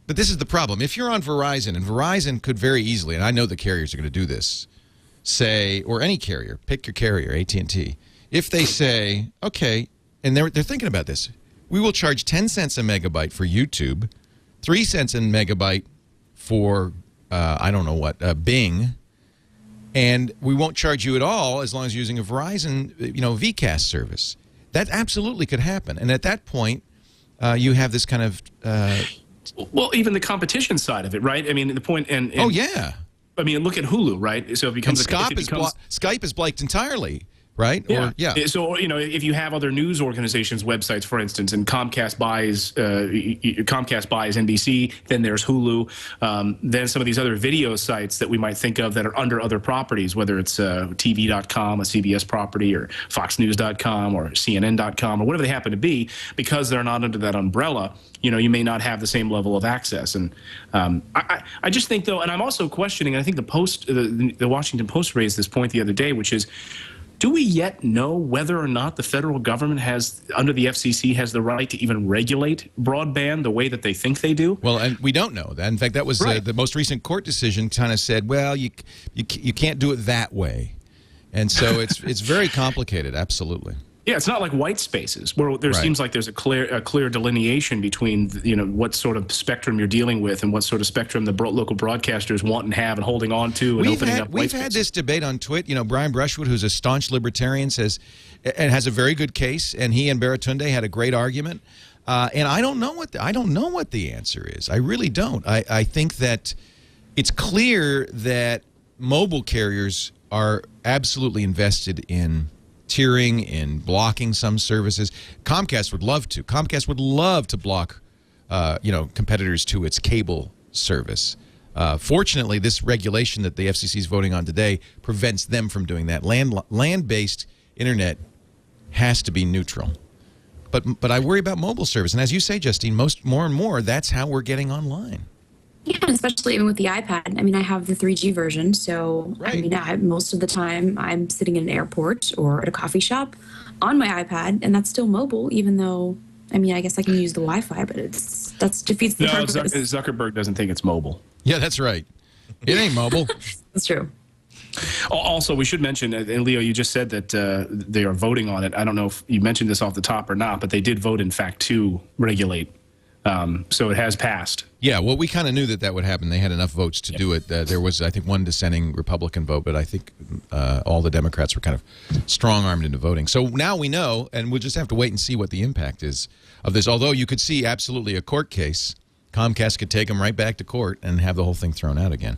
but this is the problem. If you're on Verizon, and Verizon could very easily, and I know the carriers are going to do this, say, or any carrier, pick your carrier, AT&T. If they say, okay, and they're thinking about this, we will charge 10 cents a megabyte for YouTube, 3 cents a megabyte for, Bing, and we won't charge you at all as long as you're using a Verizon, VCast service. That absolutely could happen. And at that point, you have this kind of... well, even the competition side of it, right? I mean, the point... And oh, yeah. I mean, look at Hulu, right? So it becomes Skype is blanked entirely, right? Yeah. Or, yeah. So if you have other news organizations' websites, for instance, and Comcast buys NBC, then there's Hulu, then some of these other video sites that we might think of that are under other properties, whether it's TV.com, a CBS property, or FoxNews.com, or CNN.com, or whatever they happen to be, because they're not under that umbrella. You may not have the same level of access. And I just think, though, and I'm also questioning, and I think the Washington Post raised this point the other day, which is, do we yet know whether or not the federal government under the FCC, has the right to even regulate broadband the way that they think they do? Well, and we don't know that. In fact, that was right. The most recent court decision kind of said, well, you can't do it that way. And so it's very complicated, absolutely. Yeah, it's not like white spaces where there seems like there's a clear delineation between what sort of spectrum you're dealing with and what sort of spectrum the local broadcasters want and have and holding on to and opening up white spaces. We've had this debate on Twitter. Brian Brushwood, who's a staunch libertarian, says and has a very good case, and he and Baratunde had a great argument. And I don't know what the answer is. I really don't. I think that it's clear that mobile carriers are absolutely invested in tiering, in blocking some services. Comcast would love to. Comcast would love to block, competitors to its cable service. Fortunately, this regulation that the FCC is voting on today prevents them from doing that. Land-based internet has to be neutral. But I worry about mobile service. And as you say, Justine, more and more, that's how we're getting online. Yeah, and especially even with the iPad. I mean, I have the 3G version, so right. I mean, most of the time I'm sitting in an airport or at a coffee shop on my iPad, and that's still mobile, even though, I mean, I guess I can use the Wi-Fi, but that defeats the purpose. Zuckerberg doesn't think it's mobile. Yeah, that's right. It ain't mobile. That's true. Also, we should mention, and Leo, you just said that they are voting on it. I don't know if you mentioned this off the top or not, but they did vote, in fact, to regulate. So it has passed. Yeah, well, we kind of knew that would happen. They had enough votes to do it. There was, I think, one dissenting Republican vote, but I think all the Democrats were kind of strong-armed into voting. So now we know, and we'll just have to wait and see what the impact is of this. Although you could see absolutely a court case. Comcast could take them right back to court and have the whole thing thrown out again.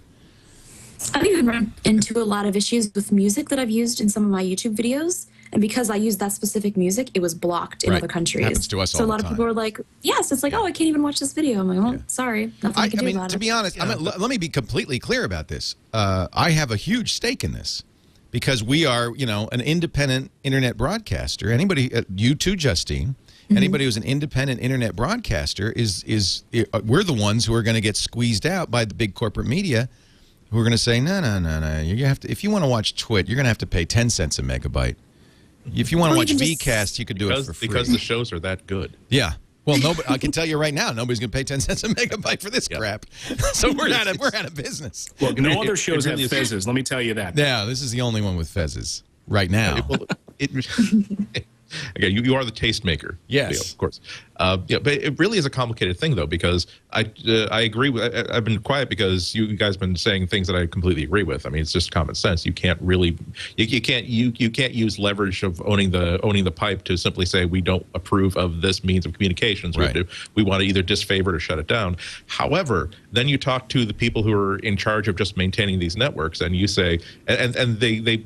I've even run into a lot of issues with music that I've used in some of my YouTube videos. And because I used that specific music, it was blocked in other countries. Happens to us all so a the lot of time. people are like, yes, it's like, oh, I can't even watch this video. I'm like, well, sorry. Nothing I can do about it. To be honest, let me be completely clear about this. I have a huge stake in this because we are, an independent internet broadcaster. Anybody, you too, Justine, anybody who's an independent internet broadcaster we're the ones who are going to get squeezed out by the big corporate media who are going to say, no. You have to, if you want to watch Twit, you're going to have to pay 10 cents a megabyte. If you want to watch VCast, you could do it for free. Because the shows are that good. Yeah. Well, I can tell you right now, nobody's going to pay 10 cents a megabyte for this crap. So we're out of business. Well, no other shows have fezzes. Let me tell you that. Yeah, this is the only one with fezzes right now. Again, you are the tastemaker. Yes, Leo, of course. But it really is a complicated thing, though, because I agree. I've been quiet because you guys have been saying things that I completely agree with. I mean, it's just common sense. You can't really, you can't use leverage of owning the pipe to simply say we don't approve of this means of communications. Right. We want to either disfavor it or shut it down. However, then you talk to the people who are in charge of just maintaining these networks, and you say, and they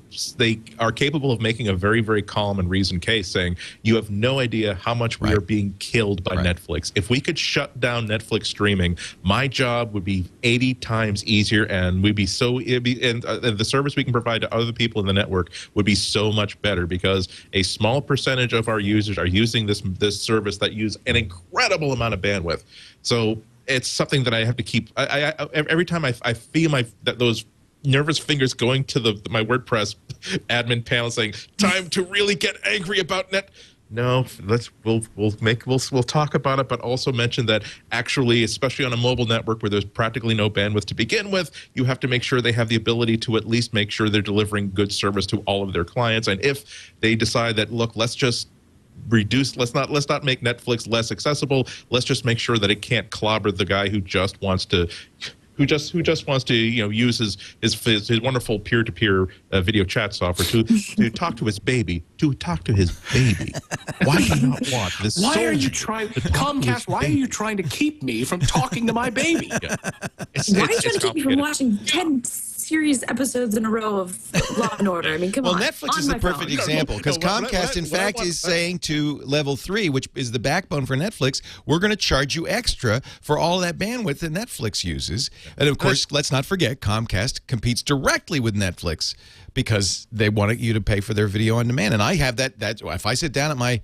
are capable of making a very, very calm and reasoned case, saying you have no idea how much we are being killed by Netflix. If we could shut down Netflix streaming, my job would be 80 times easier, and the service we can provide to other people in the network would be so much better because a small percentage of our users are using this service that use an incredible amount of bandwidth. So it's something that I have to keep. Every time I feel those nervous fingers going to my WordPress admin panel saying, "Time to really get angry about net." No, we'll talk about it, but also mention that actually, especially on a mobile network where there's practically no bandwidth to begin with, you have to make sure they have the ability to at least make sure they're delivering good service to all of their clients. And if they decide that, look, let's just reduce, let's not make Netflix less accessible. Let's just make sure that it can't clobber the guy who just wants to. Who just wants to use his wonderful peer-to-peer video chat software to talk to his baby. Why do you not want this? Why are you trying, Comcast? Why are you trying to keep me from talking to my baby? Why are you trying to keep me from watching 10 series episodes in a row of Law and Order? I mean, come on. Well, Netflix is the perfect example because Comcast, in fact, is saying to Level 3, which is the backbone for Netflix, we're going to charge you extra for all that bandwidth that Netflix uses. And, of course, let's not forget, Comcast competes directly with Netflix because they want you to pay for their video on demand. And I have that if I sit down at my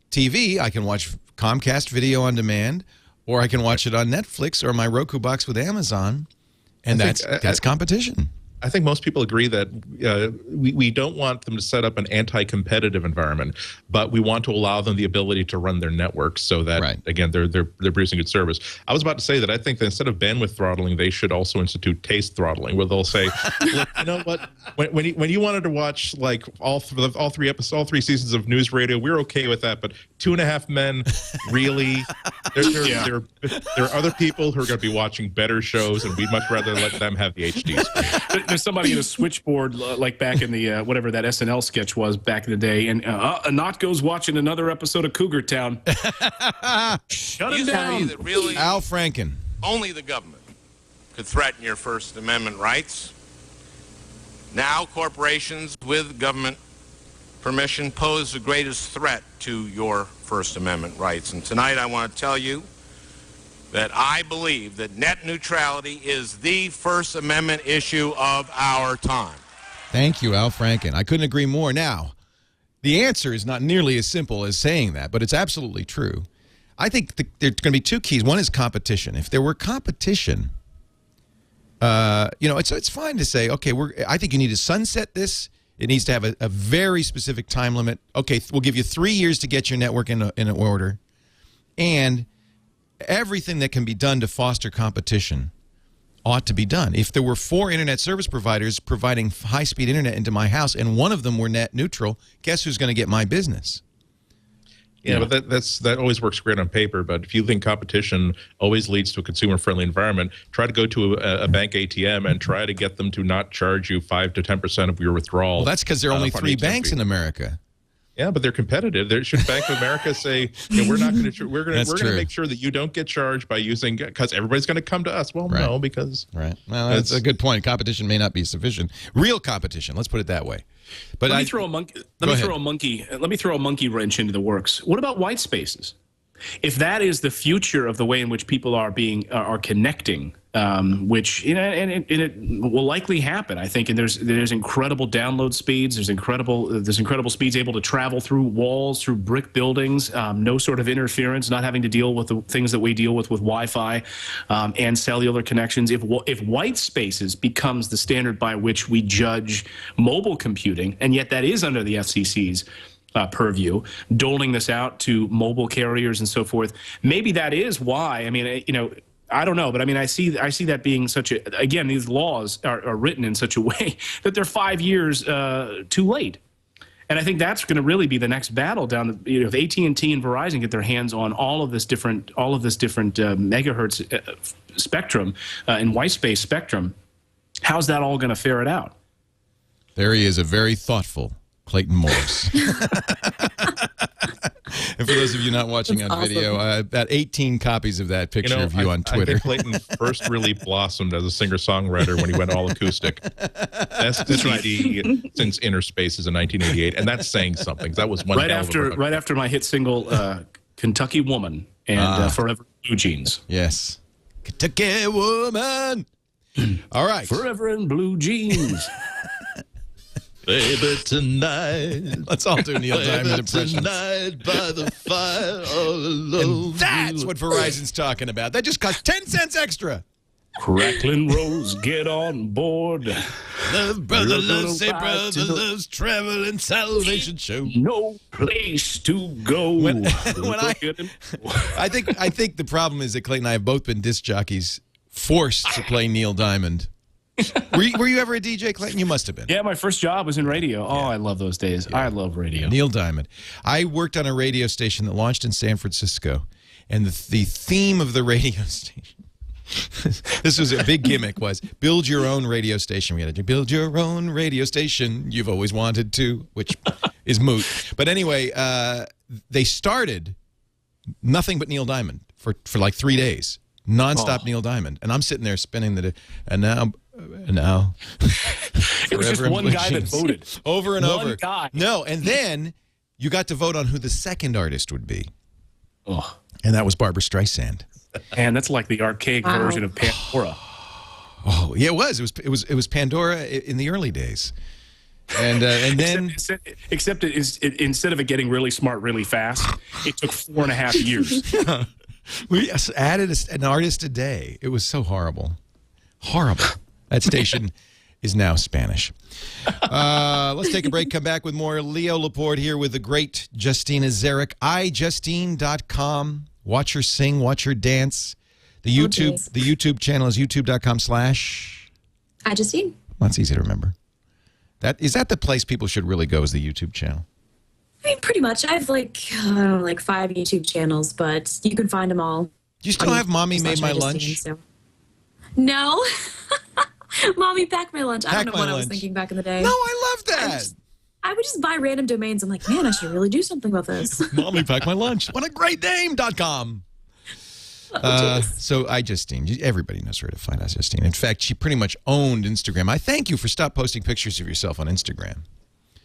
TV, I can watch Comcast video on demand, or I can watch it on Netflix or my Roku box with Amazon. And that's competition. I think most people agree that we don't want them to set up an anti-competitive environment, but we want to allow them the ability to run their networks so that, again, they're producing good service. I was about to say that I think that instead of bandwidth throttling, they should also institute taste throttling, where they'll say, look, you know what, when you wanted to watch like all three seasons of News Radio, we're okay with that, but 2.5 Men, really? There are other people who are going to be watching better shows, and we'd much rather let them have the HD screen. There's somebody in a switchboard like back in the whatever that SNL sketch was back in the day, and Anat goes watching another episode of Cougar Town. Shut it down. That really Al Franken. Only the government could threaten your First Amendment rights. Now corporations with government permission pose the greatest threat to your First Amendment rights. And tonight I want to tell you that I believe that net neutrality is the First Amendment issue of our time. Thank you, Al Franken. I couldn't agree more. Now, the answer is not nearly as simple as saying that, but it's absolutely true. I think there's going to be two keys. One is competition. If there were competition, it's fine to say, okay, I think you need to sunset this. It needs to have a very specific time limit. Okay, we'll give you 3 years to get your network in order, and everything that can be done to foster competition ought to be done. If there were 4 internet service providers providing high-speed internet into my house and one of them were net neutral, guess who's going to get my business? Yeah, but that always works great on paper. But if you think competition always leads to a consumer-friendly environment, try to go to a bank ATM and try to get them to not charge you 5 to 10% of your withdrawal. Well, that's because there are only 3 banks in America. Yeah, but they're competitive. Should Bank of America say, we're not going to we're going to make sure that you don't get charged by using, because everybody's going to come to us. Well, no, because well, that's a good point. Competition may not be sufficient. Real competition, let's put it that way. But let me throw a monkey wrench into the works. What about white spaces? If that is the future of the way in which people are connecting, which and it will likely happen, I think. And there's incredible download speeds. There's incredible speeds able to travel through walls, through brick buildings, no sort of interference, not having to deal with the things that we deal with Wi-Fi and cellular connections. If white spaces becomes the standard by which we judge mobile computing, and yet that is under the FCC's purview, doling this out to mobile carriers and so forth. Maybe that is why. I mean, I don't know, but I mean, I see that being such a. Again, these laws are written in such a way that they're 5 years too late, and I think that's going to really be the next battle down the. If AT&T and Verizon get their hands on all of this different megahertz spectrum and white space spectrum, how's that all going to fare it out? There he is, a very thoughtful Clayton Morris. And for those of you not watching on video, about 18 copies of that picture of you on Twitter. I think Clayton first really blossomed as a singer-songwriter when he went all acoustic. Best CD since Inner Spaces in 1988, and that's saying something. That was one right after my hit single "Kentucky Woman" and "Forever Blue Jeans." Yes, Kentucky Woman. All right, Forever in Blue Jeans. Baby, tonight. Let's all do Neil Diamond impressions. Tonight by the fire all alone. And that's what Verizon's talking about. That just cost 10 cents extra. Crackling Rose, get on board. Love, brother, love, say brother, loves traveling salvation show. No place to go. I think the problem is that Clayton and I have both been disc jockeys forced to play Neil Diamond. Were you ever a DJ, Clayton? You must have been. Yeah, my first job was in radio. Oh, I love those days. Yeah. I love radio. Neil Diamond. I worked on a radio station that launched in San Francisco, and the theme of the radio station, this was a big gimmick, was build your own radio station. We had to build your own radio station you've always wanted to, which is moot. But anyway, they started nothing but Neil Diamond for like 3 days. Nonstop Neil Diamond. And I'm sitting there spinning the day, and now it was just one guy that voted over and over. One guy. No, and then you got to vote on who the second artist would be. Oh. And that was Barbra Streisand. And that's like the archaic version of Pandora. Oh, yeah, it was. It was Pandora in the early days. And then except instead of it getting really smart really fast, it took 4.5 years. We added an artist a day. It was so horrible. Horrible. That station is now Spanish. Let's take a break, come back with more. Leo Laporte here with the great Justina Zarek. iJustine.com. Watch her sing, watch her dance. The YouTube channel is youtube.com/ iJustine. That's easy to remember. Is that the place people should really go, is the YouTube channel? I mean, pretty much. I have like 5 YouTube channels, but you can find them all. Do you still have Mommy Made My Lunch? So. No. Mommy Packed My Lunch. I don't know what I was thinking back in the day. No, I love that. I would just buy random domains. I'm like, man, I should really do something with this. Mommy Packed My Lunch. What a great name.com. So iJustine, everybody knows where to find iJustine. In fact, she pretty much owned Instagram. I thank you for stop posting pictures of yourself on Instagram.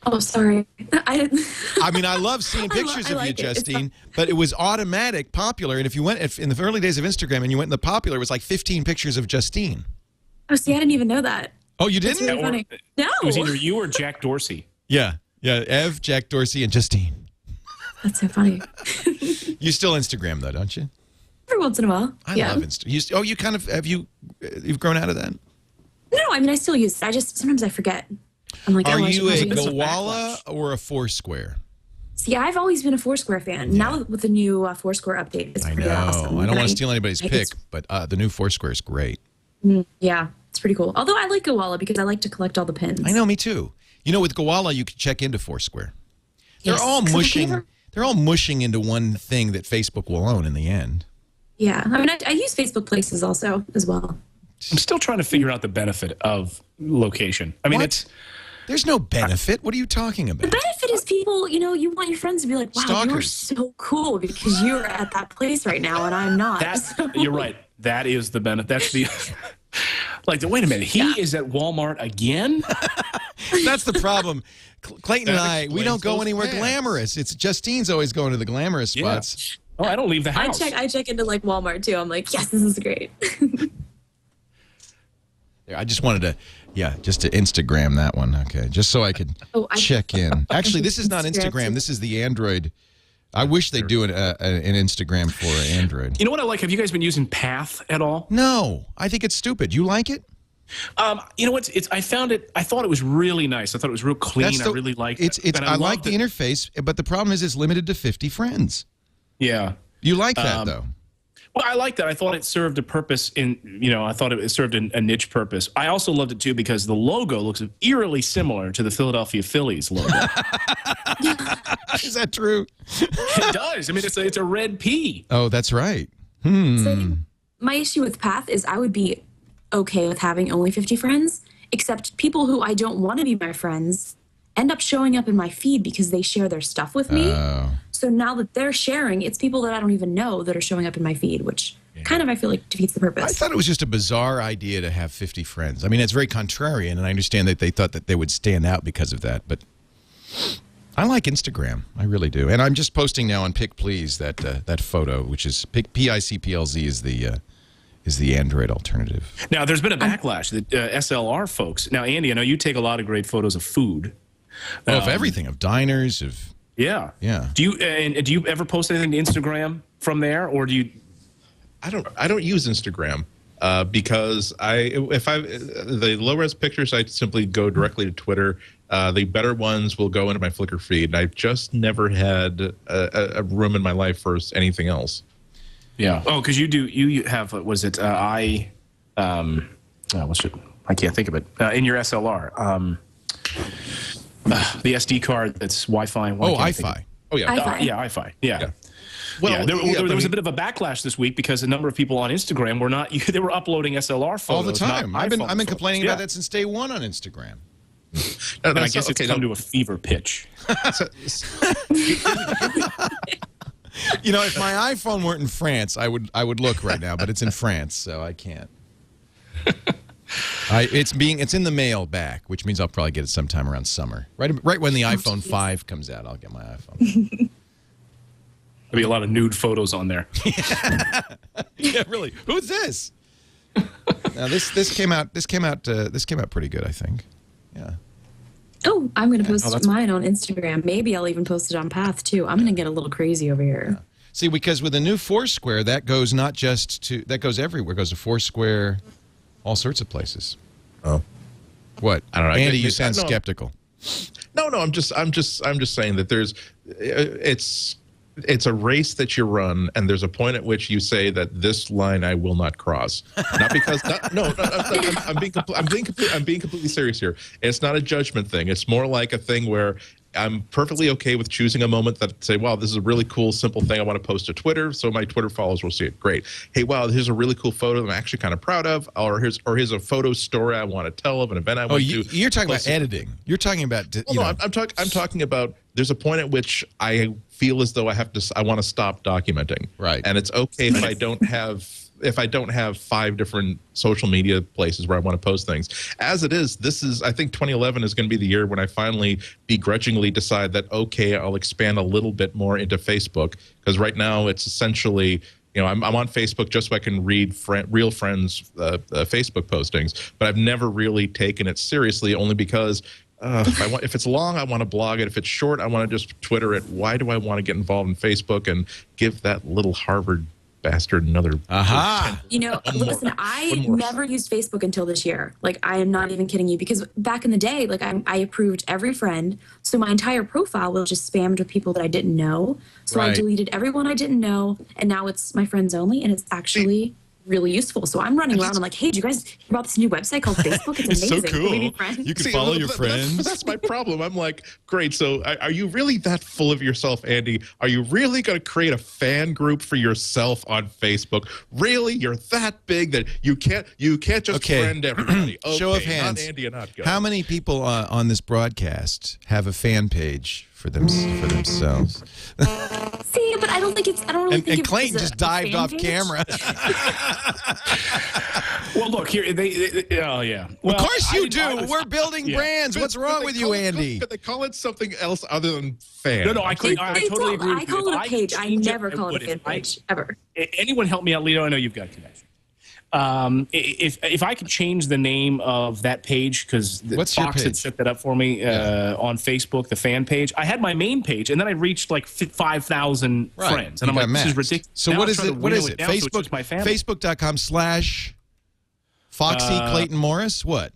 Oh, sorry. I mean, I love seeing pictures of you, Justine, but it was automatic popular. And if you went in the early days of Instagram and you went in the popular, it was like 15 pictures of Justine. Oh, see, I didn't even know that. Oh, you didn't? Really funny. No. It was either you or Jack Dorsey. Yeah. Ev, Jack Dorsey, and Justine. That's so funny. You still Instagram, though, don't you? Every once in a while. I love Instagram. You kind of, you've grown out of that? No, I mean, I still use it. Sometimes I forget. I'm like, are you a Gowalla or a Foursquare? See, I've always been a Foursquare fan. Yeah. Now with the new Foursquare update, it's pretty awesome. I don't want to steal anybody's pick, but the new Foursquare is great. Yeah, it's pretty cool. Although I like Gowalla because I like to collect all the pins. I know, me too. You know, with Gowalla, you can check into Foursquare. They're Yes. all mushing. They're all mushing into one thing that Facebook will own in the end. Yeah, I mean, I use Facebook Places also as well. I'm still trying to figure out the benefit of location. I mean, What? There's no benefit. What are you talking about? The benefit is people, you know, you want your friends to be like, wow, you're Stalkers. so cool because you're at that place right now and I'm not. you're right. That is the benefit. That's the like. Wait a minute. He is at Walmart again. That's the problem. Clayton and I, we don't go those anywhere plans. glamorous. It's Justine's always going to the glamorous spots. Oh, I don't leave the house. I check into like Walmart too. I'm like, yes, this is great. I just wanted to, just to Instagram that one. Okay, just so I could check in. Actually, this is not Instagram. This is the Android. I wish they'd do an Instagram for Android. You know what I like? Have you guys been using Path at all? No, I think it's stupid. You like it? You know what? I found it. I thought it was really nice. I thought it was real clean. I really liked it. It's. I like the interface, but the problem is it's limited to 50 friends. Yeah. You like that though? Well, I like that. I thought it served a purpose I thought it served a niche purpose. I also loved it too because the logo looks eerily similar to the Philadelphia Phillies logo. Is that true? It does. I mean, it's a red P. Oh, that's right. So I think my issue with Path is I would be okay with having only 50 friends, except people who I don't want to be my friends end up showing up in my feed because they share their stuff with me. So now that they're sharing, it's people that I don't even know that are showing up in my feed, which kind of I feel like defeats the purpose. I thought it was just a bizarre idea to have 50 friends. I mean, it's very contrarian, and I understand that they thought that they would stand out because of that, but I like Instagram. I really do. And I'm just posting now on Pick Please that photo, which is PICPLZ is the Android alternative. Now, there's been a backlash. The SLR folks. Now, Andy, I know you take a lot of great photos of food. Of everything, of diners, of... Yeah. Yeah. Do you ever post anything to Instagram from there, or do you? I don't use Instagram because the low res pictures I simply go directly to Twitter. The better ones will go into my Flickr feed. And I've just never had a room in my life for anything else. Yeah. Oh, because you have was it what's it? I can't think of it in your SLR. The SD card that's Wi-Fi. iFi. Oh yeah. iFi. Yeah. Well, there was a bit of a backlash this week because a number of people on Instagram were not. They were uploading SLR photos All the time. I've been complaining about that that since day one on Instagram. And I guess it's come to a fever pitch. You know, if my iPhone weren't in France, I would look right now, but it's in France, so I can't. It's in the mail back, which means I'll probably get it sometime around summer. Right when the iPhone 5 comes out, I'll get my iPhone. There'll be a lot of nude photos on there. Yeah, really. Who's this? Now this came out pretty good, I think. Yeah. Oh, I'm going to post mine on Instagram. Maybe I'll even post it on Path too. I'm going to get a little crazy over here. See, because with the new Foursquare, that goes that goes everywhere. It goes to Foursquare, all sorts of places. Oh. What? I don't know. Andy, you sound skeptical. No, I'm just saying that it's a race that you run, and there's a point at which you say that this line I will not cross. Not because I'm being completely serious here. It's not a judgment thing. It's more like a thing where I'm perfectly okay with choosing a moment that say, wow, this is a really cool, simple thing I want to post to Twitter, so my Twitter followers will see it. Great. Hey, wow, here's a really cool photo that I'm actually kind of proud of, or here's a photo story I want to tell of an event I went to. You're talking about editing. You're talking about I'm talking about there's a point at which I feel as though I want to stop documenting. Right. And it's okay if I don't have 5 different social media places where I want to post things. As it is, I think 2011 is going to be the year when I finally begrudgingly decide that, okay, I'll expand a little bit more into Facebook, because right now it's essentially, I'm on Facebook just so I can read real friends' Facebook postings, but I've never really taken it seriously, only because if it's long, I want to blog it. If it's short, I want to just Twitter it. Why do I want to get involved in Facebook and give that little Harvard bastard another? Aha! Listen, I never used Facebook until this year. Like, I am not even kidding you, because back in the day, like, I approved every friend, so my entire profile was just spammed with people that I didn't know. So I deleted everyone I didn't know, and now it's my friends only, and it's actually really useful. So I'm running around. I'm like, hey, do you guys hear about this new website called Facebook? It's It's amazing. so Can we be cool. friends? You can follow your friends. That's my problem. I'm like, great. So are you really that full of yourself, Andy? Are you really going to create a fan group for yourself on Facebook? Really? You're that big that you can't just friend everybody. Okay, Show of hands. Not Andy and not Go. How many people on this broadcast have a fan page for themselves? See, but I don't think it's. I don't really think And Clayton it's just dived fan off page. camera. Well, look here. Oh yeah. Well, Of course I you didn't- do. We're building Yeah. brands. What's wrong with you, Andy? Could they call it something else other than fan? No, I totally agree with I you. call If it a could page. I change never call it would. a fan If I- page ever. Anyone help me out, Lito? I know you've got connections. If I could change the name of that page, because What's your Fox had page? set that up for me on Facebook, the fan page. I had my main page, and then I reached like 5,000 friends, and You I'm like, got this is maxed. ridiculous. So Now what I'm is trying it? to What is winnow it? down so it's Facebook. just my family. Facebook.com/Foxy Clayton Morris. What?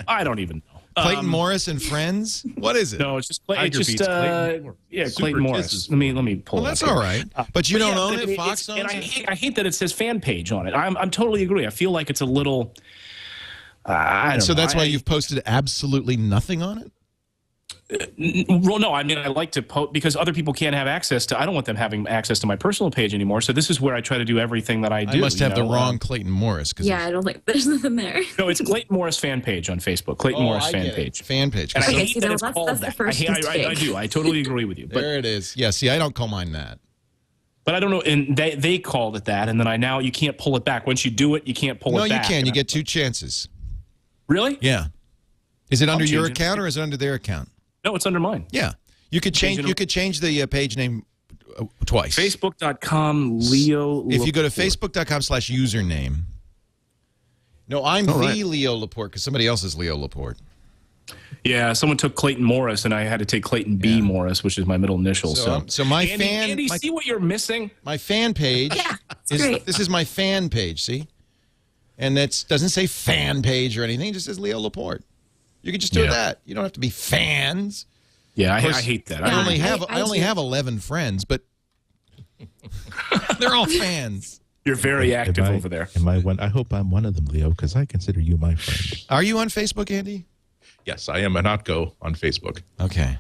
I don't even know. Clayton Morris and friends. What is it? No, it's just Tiger Beats, Clayton Morris. yeah, Super Clayton Morris. Kisses. Let me pull. Well, it that's up all here. right. But you don't yeah, own but it. it's- Fox owns and it. I hate that it says fan page on it. I'm totally agree. I feel like it's a little. I don't So know. that's why you've posted absolutely nothing on it? Well, no, I mean, I like to post because other people can't have access to. I don't want them having access to my personal page anymore. So this is where I try to do everything that I do. I must have you the know? wrong Clayton Morris. Yeah, I don't think there's nothing there. No, it's Clayton Morris fan page on Facebook. Clayton Morris fan page. Fan page. And I Okay, hate see, that now it's that's called the that. first I mistake. do. I totally agree with you. But There it is. Yeah, see, I don't call mine that. but I don't know. And they called it that, and then you can't pull it back. Once you do it, you can't pull No, it you back. can. You get two chances. Really? Yeah. Is it under your change it. account or is it under their account? No, it's under mine. Yeah. You could change. You could change the page name twice. Facebook.com Leo. If you go to Laporte. Facebook.com/username. No, I'm All the right. Leo Laporte because somebody else is Leo Laporte. Yeah, someone took Clayton Morris, and I had to take Clayton B. Morris, which is my middle initial. So my Andy, see what you're missing? My fan page. Yeah, it's great. This is my fan page. See, and that doesn't say fan page or anything. It just says Leo Laporte. You can just do that. You don't have to be fans. Yeah, I course, hate that. I only have I only do. have 11 friends, but they're all fans. You're very active over there. Am I one? I hope I'm one of them, Leo, because I consider you my friend. Are you on Facebook, Andy? Yes, I am a not go on Facebook. Okay.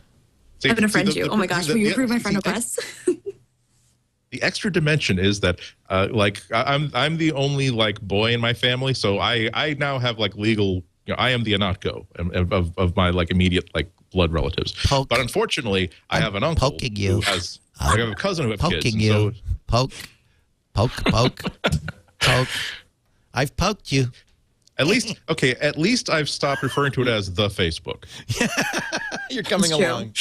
See, I'm gonna see, friend the- you. the- Oh my gosh, the- will you the- approve my friend the- requests? The extra dimension is that, I'm the only boy in my family, so I now have legal. I am the anotko of my immediate blood relatives. Poke. But unfortunately, I have an uncle poking you. who has. I have a cousin who has kids. Poking and you. So Poke. Poke. I've poked you. at least I've stopped referring to it as the Facebook. You're coming It's true. along.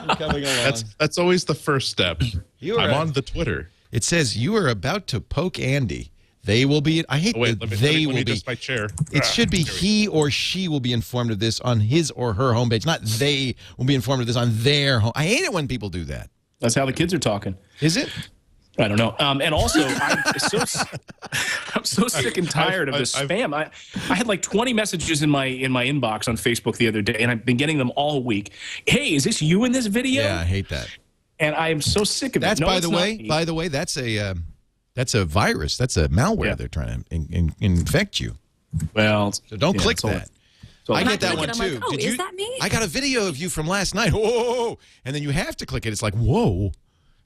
You're coming along. That's always the first step. You are I'm a- on the Twitter. It says you are about to poke Andy. They will be. I hate Oh, wait, that let they me will be. adjust my chair. It should be he or she will be informed of this on his or her homepage, not they will be informed of this on their home. I hate it when people do that. That's how the kids are talking. Is it? I don't know. And also, I'm so sick and tired of this spam. I had 20 messages in my inbox on Facebook the other day, and I've been getting them all week. Hey, is this you in this video? Yeah, I hate that. And I am so sick of That's it. No, by it's the not way. me. By the way, that's a virus. That's a malware. Yeah. They're trying to infect you. Well, So don't click it's all- that. all- I And get that click one it, I'm too. like, oh, Did is you? that me? I got a video of you from last night. Whoa! And then you have to click it. It's like whoa,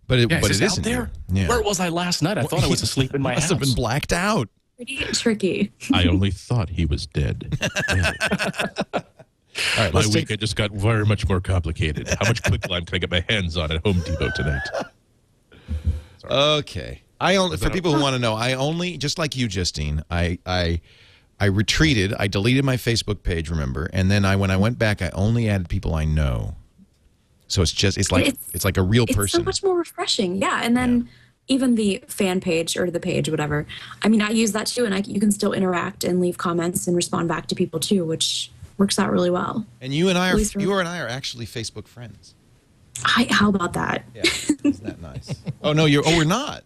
but it Yeah, but is it this isn't out there. you. Yeah. Where was I last night? I thought I was asleep in my Must house. have been blacked out. Pretty tricky. I only thought he was dead. All right, My let's take. weekend just got very much more complicated. How much quicklime can I get my hands on at Home Depot tonight? Okay. I only for people who want to know. I only just like you, Justine. I retreated. I deleted my Facebook page. Remember, and then when I went back, I only added people I know. So it's like a real It's person. so much more refreshing. Yeah, and then even the fan page or the page, whatever. I mean, I use that too, and you can still interact and leave comments and respond back to people too, which works out really well. And you and I At least for- are actually Facebook friends. How about that? Yeah, isn't that nice? Oh no, we're not.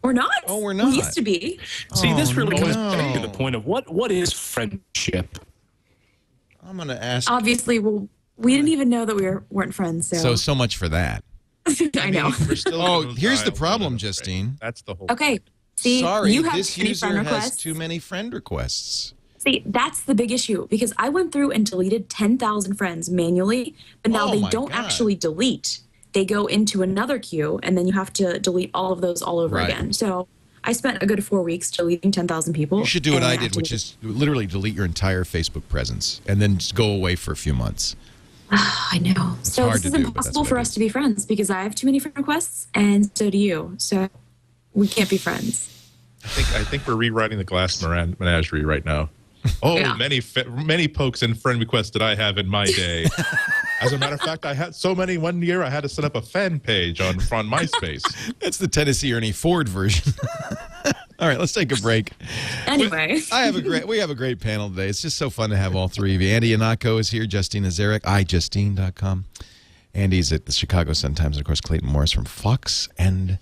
We're not. Oh, we're not. We used to be. See, this really no. comes back to the point of what is friendship? I'm gonna ask. Obviously, well, we didn't even know that we weren't friends. So much for that. I know. We're still Oh, gonna here's the dial problem, one, Justine. That's the whole. Okay, See, Sorry, you have this too many user friend has requests. too many friend requests. See, that's the big issue because I went through and deleted 10,000 friends manually, but now Oh they my don't God. actually delete. They go into another queue, and then you have to delete all of those all over Right. again. So I spent a good 4 weeks deleting 10,000 people. You should do what and I did, which is literally delete your entire Facebook presence and then just go away for a few months. I know. So hard this to is do, but that's impossible what for I us did. to be friends because I have too many friend requests, and so do you. So we can't be friends. I think we're rewriting the glass menagerie right now. Oh, Yeah. many pokes and friend requests that I have in my day. As a matter of fact, I had so many one year I had to set up a fan page on MySpace. That's the Tennessee Ernie Ford version. All right, let's take a break. Anyway. We have a great panel today. It's just so fun to have all three of you. Andy Anako is here, Justina Zarek, iJustine.com. Andy's at the Chicago Sun-Times, and of course Clayton Morris from Fox and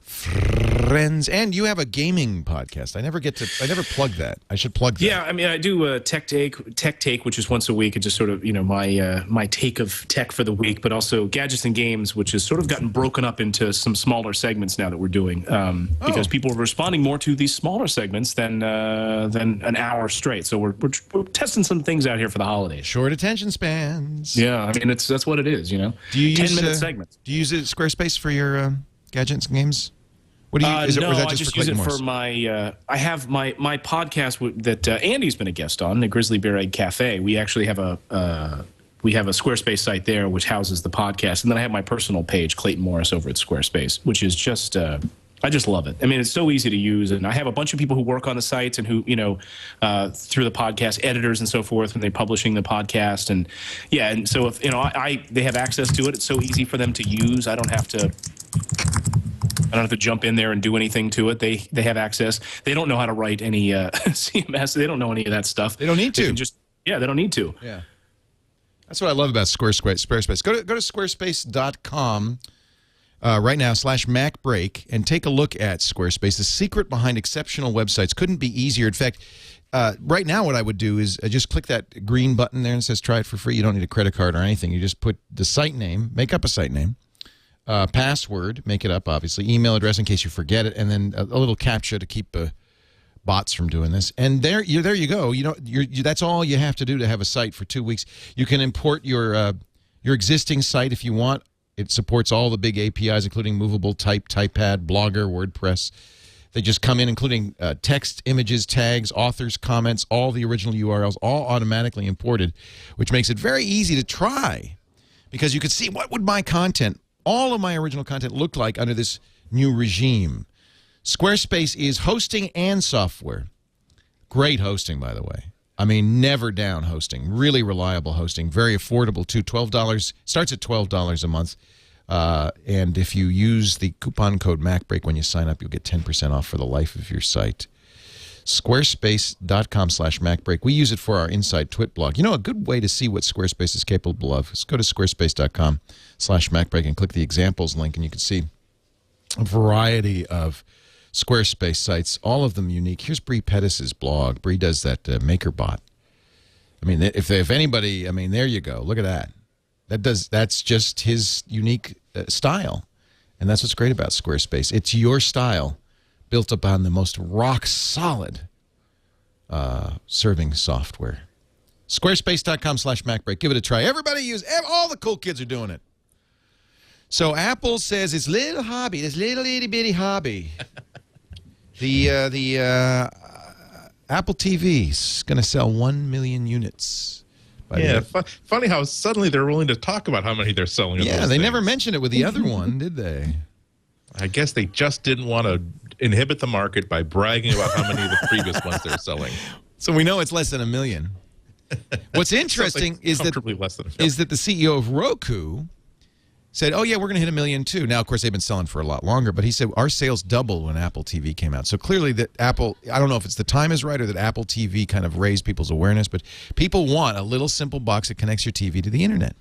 Friends. And you have a gaming podcast. I never plug that. I should plug that. Yeah, I mean, I do Tech Take, which is once a week. It's just sort of, my take of tech for the week, but also Gadgets and Games, which has sort of gotten broken up into some smaller segments now that we're doing because people are responding more to these smaller segments than an hour straight. So we're testing some things out here for the holidays. Short attention spans. Yeah, I mean, that's what it is, Do you use 10-minute segments. Do you use Squarespace for your Gadgets and Games? What do you? Is No, that I just just for use it Clayton for Morris? I have my podcast that Andy's been a guest on, the Grizzly Bear Egg Cafe. We actually have a Squarespace site there which houses the podcast, and then I have my personal page, Clayton Morris, over at Squarespace, which is just I just love it. I mean, it's so easy to use, and I have a bunch of people who work on the sites and who through the podcast editors and so forth when they're publishing the podcast, and so if they have access to it, it's so easy for them to use. I don't have to jump in there and do anything to it. They have access. They don't know how to write any CMS. They don't know any of that stuff. They don't need to. They don't need to. Yeah. That's what I love about Squarespace. Go to squarespace.com right now /MacBreak and take a look at Squarespace. The secret behind exceptional websites couldn't be easier. In fact, right now what I would do is just click that green button there and it says try it for free. You don't need a credit card or anything. You just put the site name, make up a site name, password, make it up, obviously, email address in case you forget it, and then a little CAPTCHA to keep bots from doing this. And there you go. That's all you have to do to have a site for 2 weeks. You can import your existing site if you want. It supports all the big APIs, including Movable Type, Typepad, Blogger, WordPress. They just come in, including text, images, tags, authors, comments, all the original URLs, all automatically imported, which makes it very easy to try because you can see what would my content, all of my original content, look like under this new regime. Squarespace is hosting and software. Great hosting, by the way. I mean, never down hosting. Really reliable hosting. Very affordable, too. $12. Starts at $12 a month. And if you use the coupon code MacBreak when you sign up, you'll get 10% off for the life of your site. Squarespace.com/MacBreak. We use it for our Inside Twit blog. A good way to see what Squarespace is capable of is go to squarespace.com/MacBreak and click the examples link, and you can see a variety of Squarespace sites, all of them unique. Here's Bree Pettis's blog. Bree does that MakerBot. I mean, if anybody, I mean, there you go. Look at that. That's just his unique style, and that's what's great about Squarespace. It's your style, built upon the most rock solid serving software. Squarespace.com/MacBreak. Give it a try. Everybody all the cool kids are doing it. So Apple says its little hobby, this little itty bitty hobby, the Apple TV is going to sell 1 million units. Funny how suddenly they're willing to talk about how many they're selling. Yeah, they never mentioned it with the other one, did they? I guess they just didn't want to inhibit the market by bragging about how many of the previous ones they're selling. So we know it's less than 1 million. What's interesting is that the CEO of Roku said, oh, yeah, we're going to hit 1 million, too. Now, of course, they've been selling for a lot longer, but he said our sales doubled when Apple TV came out. So clearly that Apple, I don't know if it's the time is right or that Apple TV kind of raised people's awareness, but people want a little simple box that connects your TV to the internet.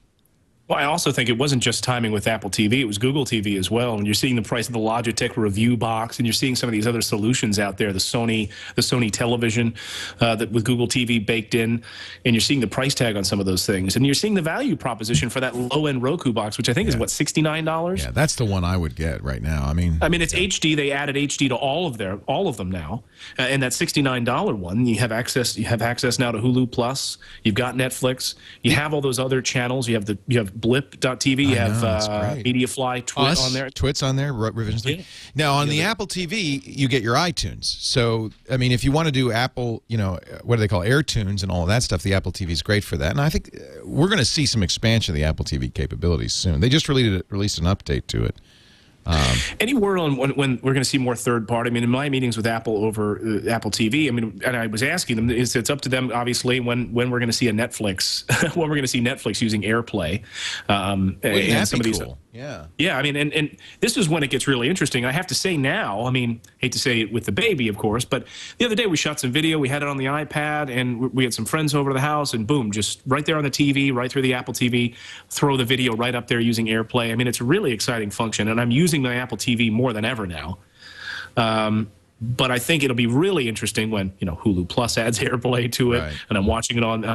Well, I also think it wasn't just timing with Apple TV. It was Google TV as well. And you're seeing the price of the Logitech review box, and you're seeing some of these other solutions out there, the Sony television that with Google TV baked in, and you're seeing the price tag on some of those things. And you're seeing the value proposition for that low-end Roku box, which I think is, what, $69? Yeah, that's the one I would get right now. I mean, it's HD. They added HD to all of them now. And that $69 one, you have access now to Hulu Plus. You've got Netflix. You have all those other channels. You have Blip.tv. You have MediaFly, Twit on there. Twit's on there, revisions. Yeah. Now, on the Apple TV, you get your iTunes. So, I mean, if you want to do Apple, what do they call AirTunes and all of that stuff, the Apple TV is great for that. And I think we're going to see some expansion of the Apple TV capabilities soon. They just released an update to it. Any word on when we're going to see more third party? I mean, in my meetings with Apple over Apple TV, I mean, and I was asking them, it's up to them, obviously, when we're going to see a Netflix, when we're going to see Netflix using AirPlay. And some of these, cool? Yeah. Yeah, I mean, and this is when it gets really interesting. I have to say now, I mean, hate to say it with the baby, of course, but the other day we shot some video, we had it on the iPad, and we had some friends over to the house, and boom, just right there on the TV, right through the Apple TV, throw the video right up there using AirPlay. I mean, it's a really exciting function, and I'm using my Apple TV more than ever now. But I think it'll be really interesting when Hulu Plus adds AirPlay to it, right, and I'm watching it on the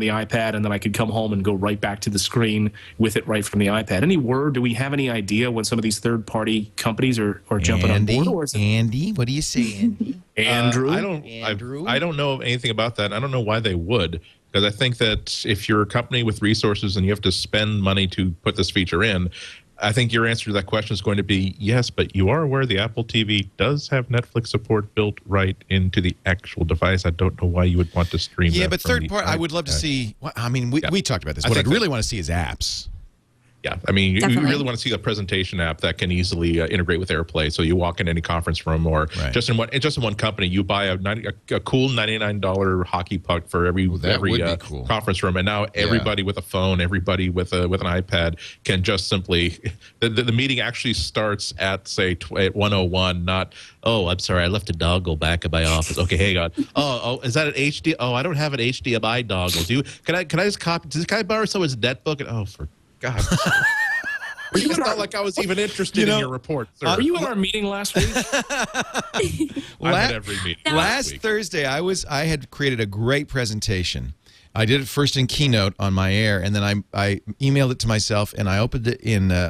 iPad, and then I could come home and go right back to the screen with it right from the iPad. Any word? Do we have any idea when some of these third-party companies are jumping on board? Or is it... Andy, what do you say, Andy? Andrew? I don't know anything about that. I don't know why they would, because I think that if you're a company with resources and you have to spend money to put this feature in, I think your answer to that question is going to be yes, but you are aware the Apple TV does have Netflix support built right into the actual device. I don't know why you would want to stream that. Yeah, but third party, I would love to see. I mean, we talked about this. What I'd really want to see is apps. Yeah, I mean, you really want to see a presentation app that can easily integrate with AirPlay. So you walk in any conference room, or just in one company, you buy a cool $99 hockey puck for every cool conference room, and now everybody with a phone, everybody with an iPad can just simply the meeting actually starts at say at 1:01, not I'm sorry, I left a dongle back in my office. Okay, hang on. Oh, is that an HD? Oh, I don't have an HDMI dongle. Can I just copy? Can I borrow someone's netbook? And for God. It's not like I was even interested in your report, sir. Were you at our meeting last week? I'm at every meeting. Last Thursday, I had created a great presentation. I did it first in Keynote on my Air, and then I emailed it to myself, and I opened it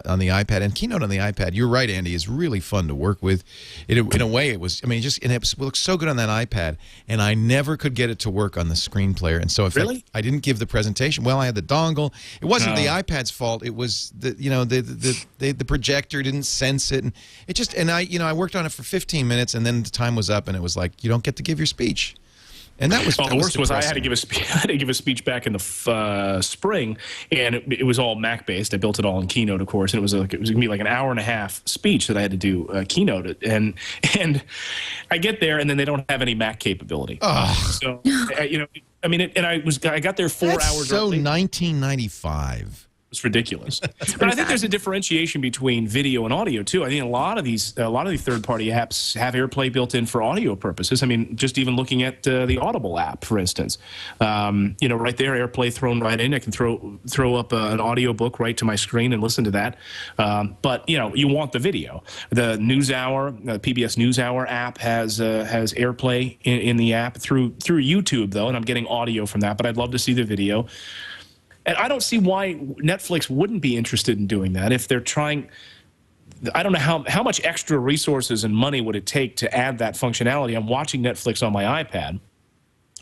on the iPad. And Keynote on the iPad, you're right, Andy, is really fun to work with. In a way, it was. I mean, it looks so good on that iPad, and I never could get it to work on the screen player. And so, I didn't give the presentation. Well, I had the dongle. It wasn't the iPad's fault. It was the projector didn't sense it, and it just. And I worked on it for 15 minutes, and then the time was up, and it was like you don't get to give your speech. And that was the worst was I had to give a speech back in the spring, and it was all Mac based. I built it all in Keynote, of course, and it was going to be like an hour and a half speech that I had to do Keynote, and I get there and then they don't have any Mac capability. So I got there 4 hours. So early. 1995. It's ridiculous. But I think there's a differentiation between video and audio too. I think a lot of these third-party apps have AirPlay built in for audio purposes. I mean, just even looking at the Audible app, for instance, right there, AirPlay thrown right in. I can throw up an audio book right to my screen and listen to that. But you want the video. The NewsHour, PBS NewsHour app has AirPlay in the app through YouTube though, and I'm getting audio from that. But I'd love to see the video. And I don't see why Netflix wouldn't be interested in doing that if they're trying. I don't know how much extra resources and money would it take to add that functionality. I'm watching Netflix on my iPad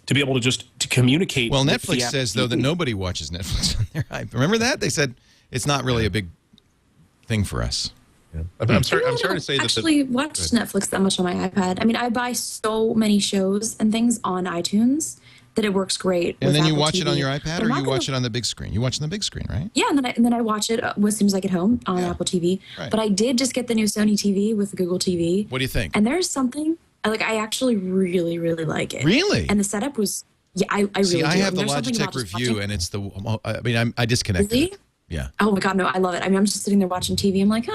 to be able to communicate. Well, Netflix says, though, that nobody watches Netflix on their iPad. Remember that? They said it's not really a big thing for us. Yeah. I'm sorry to say that. I actually watch Netflix that much on my iPad. I mean, I buy so many shows and things on iTunes that it works great. And then you watch it on your iPad, or you watch it on the big screen? You watch it on the big screen, right? Yeah, and then I watch it as soon as I get home on Apple TV. Right. But I did just get the new Sony TV with the Google TV. What do you think? And there's something I actually really, really like it. Really? And the setup was I really See, do. I have the Logitech review, and it's I disconnected. Really? It. Yeah. Oh my God, no, I love it. I mean, I'm just sitting there watching TV. I'm like,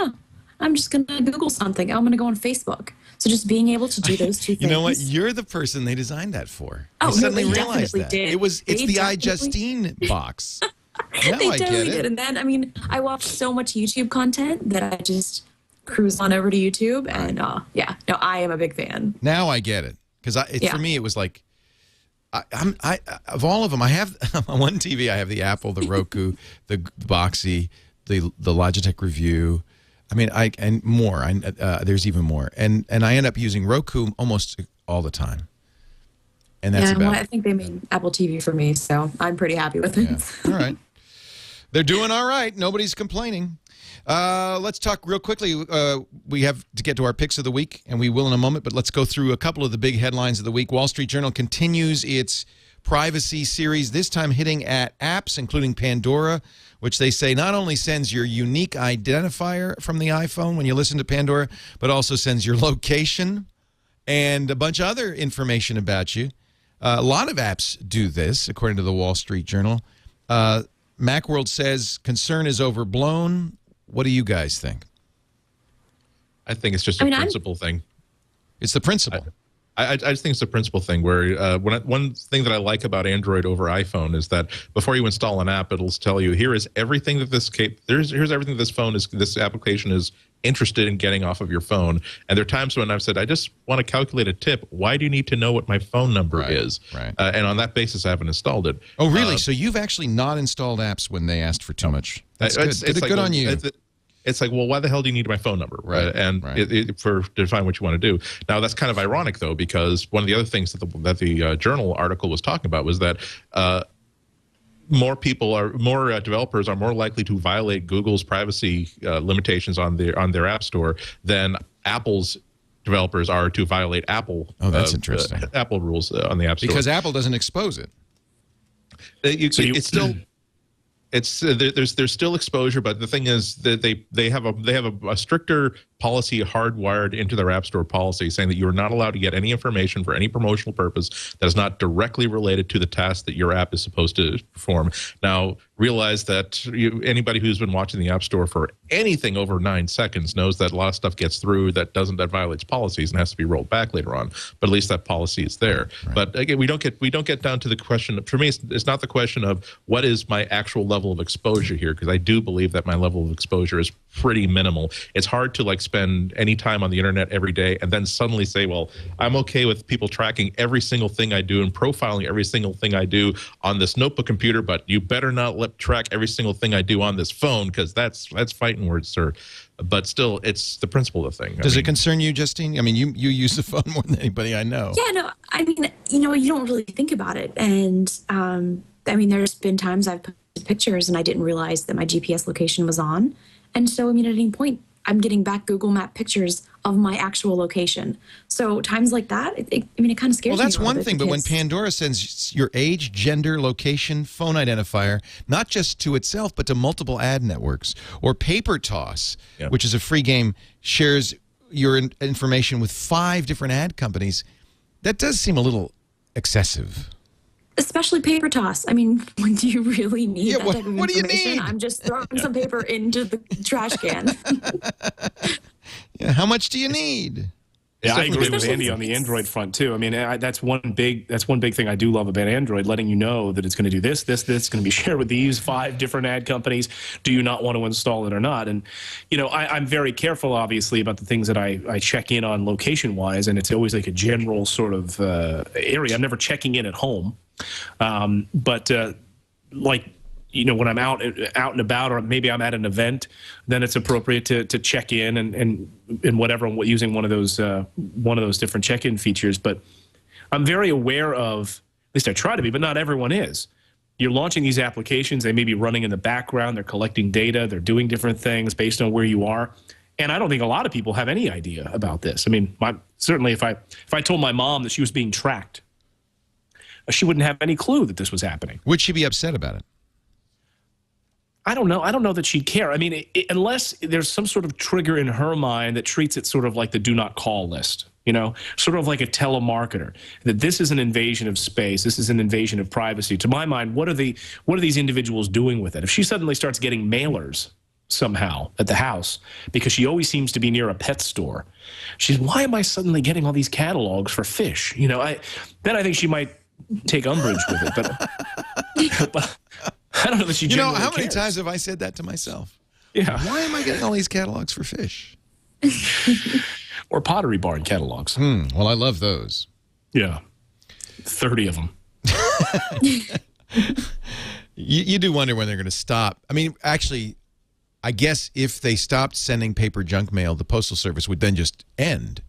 I'm just gonna Google something. I'm gonna go on Facebook. So just being able to do those two things. You know what? You're the person they designed that for. Oh, I suddenly no, realized that. Did. It's the iJustine box. They I get totally it. did. And then, I mean, I watch so much YouTube content that I just cruise on over to YouTube. And yeah, no, I am a big fan. Now I get it. Because for me, it was like, of all of them, I have on one TV, I have the Apple, the Roku, the Boxy, the Logitech Review. I mean, and more. There's even more. And I end up using Roku almost all the time. And that's about it. I think they made Apple TV for me, so I'm pretty happy with it. Yeah. All right. They're doing all right. Nobody's complaining. Let's talk real quickly. We have to get to our picks of the week, and we will in a moment, but let's go through a couple of the big headlines of the week. Wall Street Journal continues its privacy series, this time hitting at apps, including Pandora, which they say not only sends your unique identifier from the iPhone when you listen to Pandora, but also sends your location and a bunch of other information about you. A lot of apps do this, according to the Wall Street Journal. Macworld says concern is overblown. What do you guys think? I think it's just a principle thing. It's the principle. I just think it's a principle thing where one thing that I like about Android over iPhone is that before you install an app, it'll tell you here is everything that here's everything this application is interested in getting off of your phone. And there are times when I've said, I just want to calculate a tip. Why do you need to know what my phone number is? Right. And on that basis, I haven't installed it. Oh, really? So you've actually not installed apps when they asked for too much. That's good. It's Good on you. It's like, well, why the hell do you need my phone number? Right. To define what you want to do. Now, that's kind of ironic, though, because one of the other things that the Journal article was talking about was that more developers are more likely to violate Google's privacy limitations on their App Store than Apple's developers are to violate Apple. Oh, that's interesting. Apple rules on the App Store because Apple doesn't expose it. It's still. There's still exposure, but the thing is that they have a stricter policy hardwired into their App Store policy, saying that you are not allowed to get any information for any promotional purpose that is not directly related to the task that your app is supposed to perform. Now, realize that anybody who's been watching the App Store for anything over 9 seconds knows that a lot of stuff gets through that violates policies and has to be rolled back later on. But at least that policy is there. Right. But again, we don't get down to the question. For me, it's not the question of what is my actual level of exposure here, because I do believe that my level of exposure is pretty minimal. It's hard to spend any time on the internet every day and then suddenly say, well, I'm okay with people tracking every single thing I do and profiling every single thing I do on this notebook computer, but you better not track every single thing I do on this phone, because that's fighting words, sir. But still, it's the principle of the thing. Does it concern you, Justine? I mean, you use the phone more than anybody I know. Yeah, no, I mean, you don't really think about it. And I mean, there's been times I've posted pictures and I didn't realize that my GPS location was on. And so, I mean, at any point, I'm getting back Google Map pictures of my actual location. So times like that, it kind of scares me. Well, that's one thing, but when Pandora sends your age, gender, location, phone identifier, not just to itself, but to multiple ad networks, or Paper Toss, which is a free game, shares your information with 5 different ad companies, that does seem a little excessive. Especially Paper Toss. I mean, when do you really need that type of information? What do you need? I'm just throwing some paper into the trash can. Yeah, how much do you need? Yeah, I agree with Andy on the Android front too. I mean, that's one big thing I do love about Android, letting you know that it's going to do this, it's going to be shared with these 5 different ad companies. Do you not want to install it or not? And I'm very careful, obviously, about the things that I check in on location-wise, and it's always like a general sort of area. I'm never checking in at home, but when I'm out and about, or maybe I'm at an event, then it's appropriate to check in and whatever, using one of those different check-in features. But I'm very aware of, at least I try to be, but not everyone is. You're launching these applications, they may be running in the background, they're collecting data, they're doing different things based on where you are. And I don't think a lot of people have any idea about this. I mean, certainly if I told my mom that she was being tracked, she wouldn't have any clue that this was happening. Would she be upset about it? I don't know. I don't know that she'd care. I mean, unless there's some sort of trigger in her mind that treats it sort of like the do not call list, sort of like a telemarketer, that this is an invasion of space. This is an invasion of privacy. To my mind, what are these individuals doing with it? If she suddenly starts getting mailers somehow at the house because she always seems to be near a pet store, why am I suddenly getting all these catalogs for fish? Then I think she might take umbrage with it. But I don't know that you. You know, genuinely how many cares. times have I said that to myself? Yeah. Why am I getting all these catalogs for fish? Or Pottery Barn catalogs. Well, I love those. Yeah. 30 of them. You do wonder when they're going to stop. I mean, actually, I guess if they stopped sending paper junk mail, the Postal Service would then just end.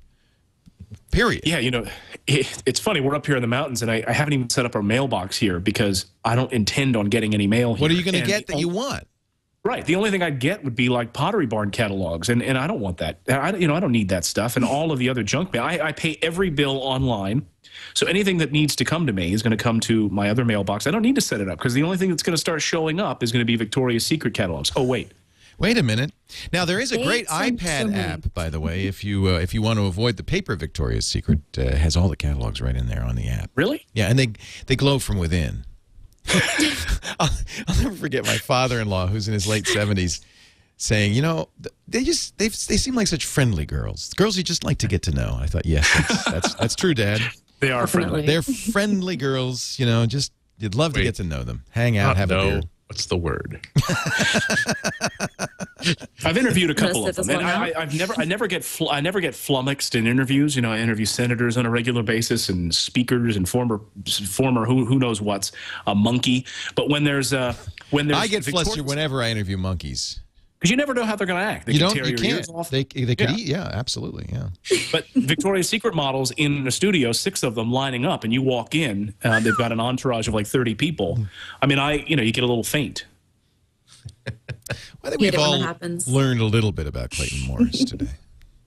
Period. Yeah, you know, it's funny. We're up here in the mountains, and I haven't even set up our mailbox here because I don't intend on getting any mail here. What are you going to get that you want? Right. The only thing I'd get would be like Pottery Barn catalogs, and I don't want that. I don't need that stuff. And all of the other junk mail, I pay every bill online. So anything that needs to come to me is going to come to my other mailbox. I don't need to set it up because the only thing that's going to start showing up is going to be Victoria's Secret catalogs. Oh, wait a minute. Now, there is a great iPad app, by the way, if you want to avoid the paper. Victoria's Secret has all the catalogs right in there on the app. Really? Yeah, and they glow from within. I'll never forget my father-in-law, who's in his late 70s, saying, you know, they seem like such friendly girls you just like to get to know. I thought, yes, that's true, Dad. They are friendly. They're friendly girls, you know, just you'd love to get to know them, hang out, have a beer. What's the word? I've interviewed a couple of them, and I never get flummoxed in interviews. You know, I interview senators on a regular basis and speakers and former who knows what's a monkey. But when there's I get flustered whenever I interview monkeys. Because you never know how they're going to act. They can tear your ears off. They could eat. Yeah, absolutely. Yeah. But Victoria's Secret models in a studio, 6 of them lining up, and you walk in, they've got an entourage of like 30 people. I mean, you get a little faint. I think we've all learned a little bit about Clayton Morris today.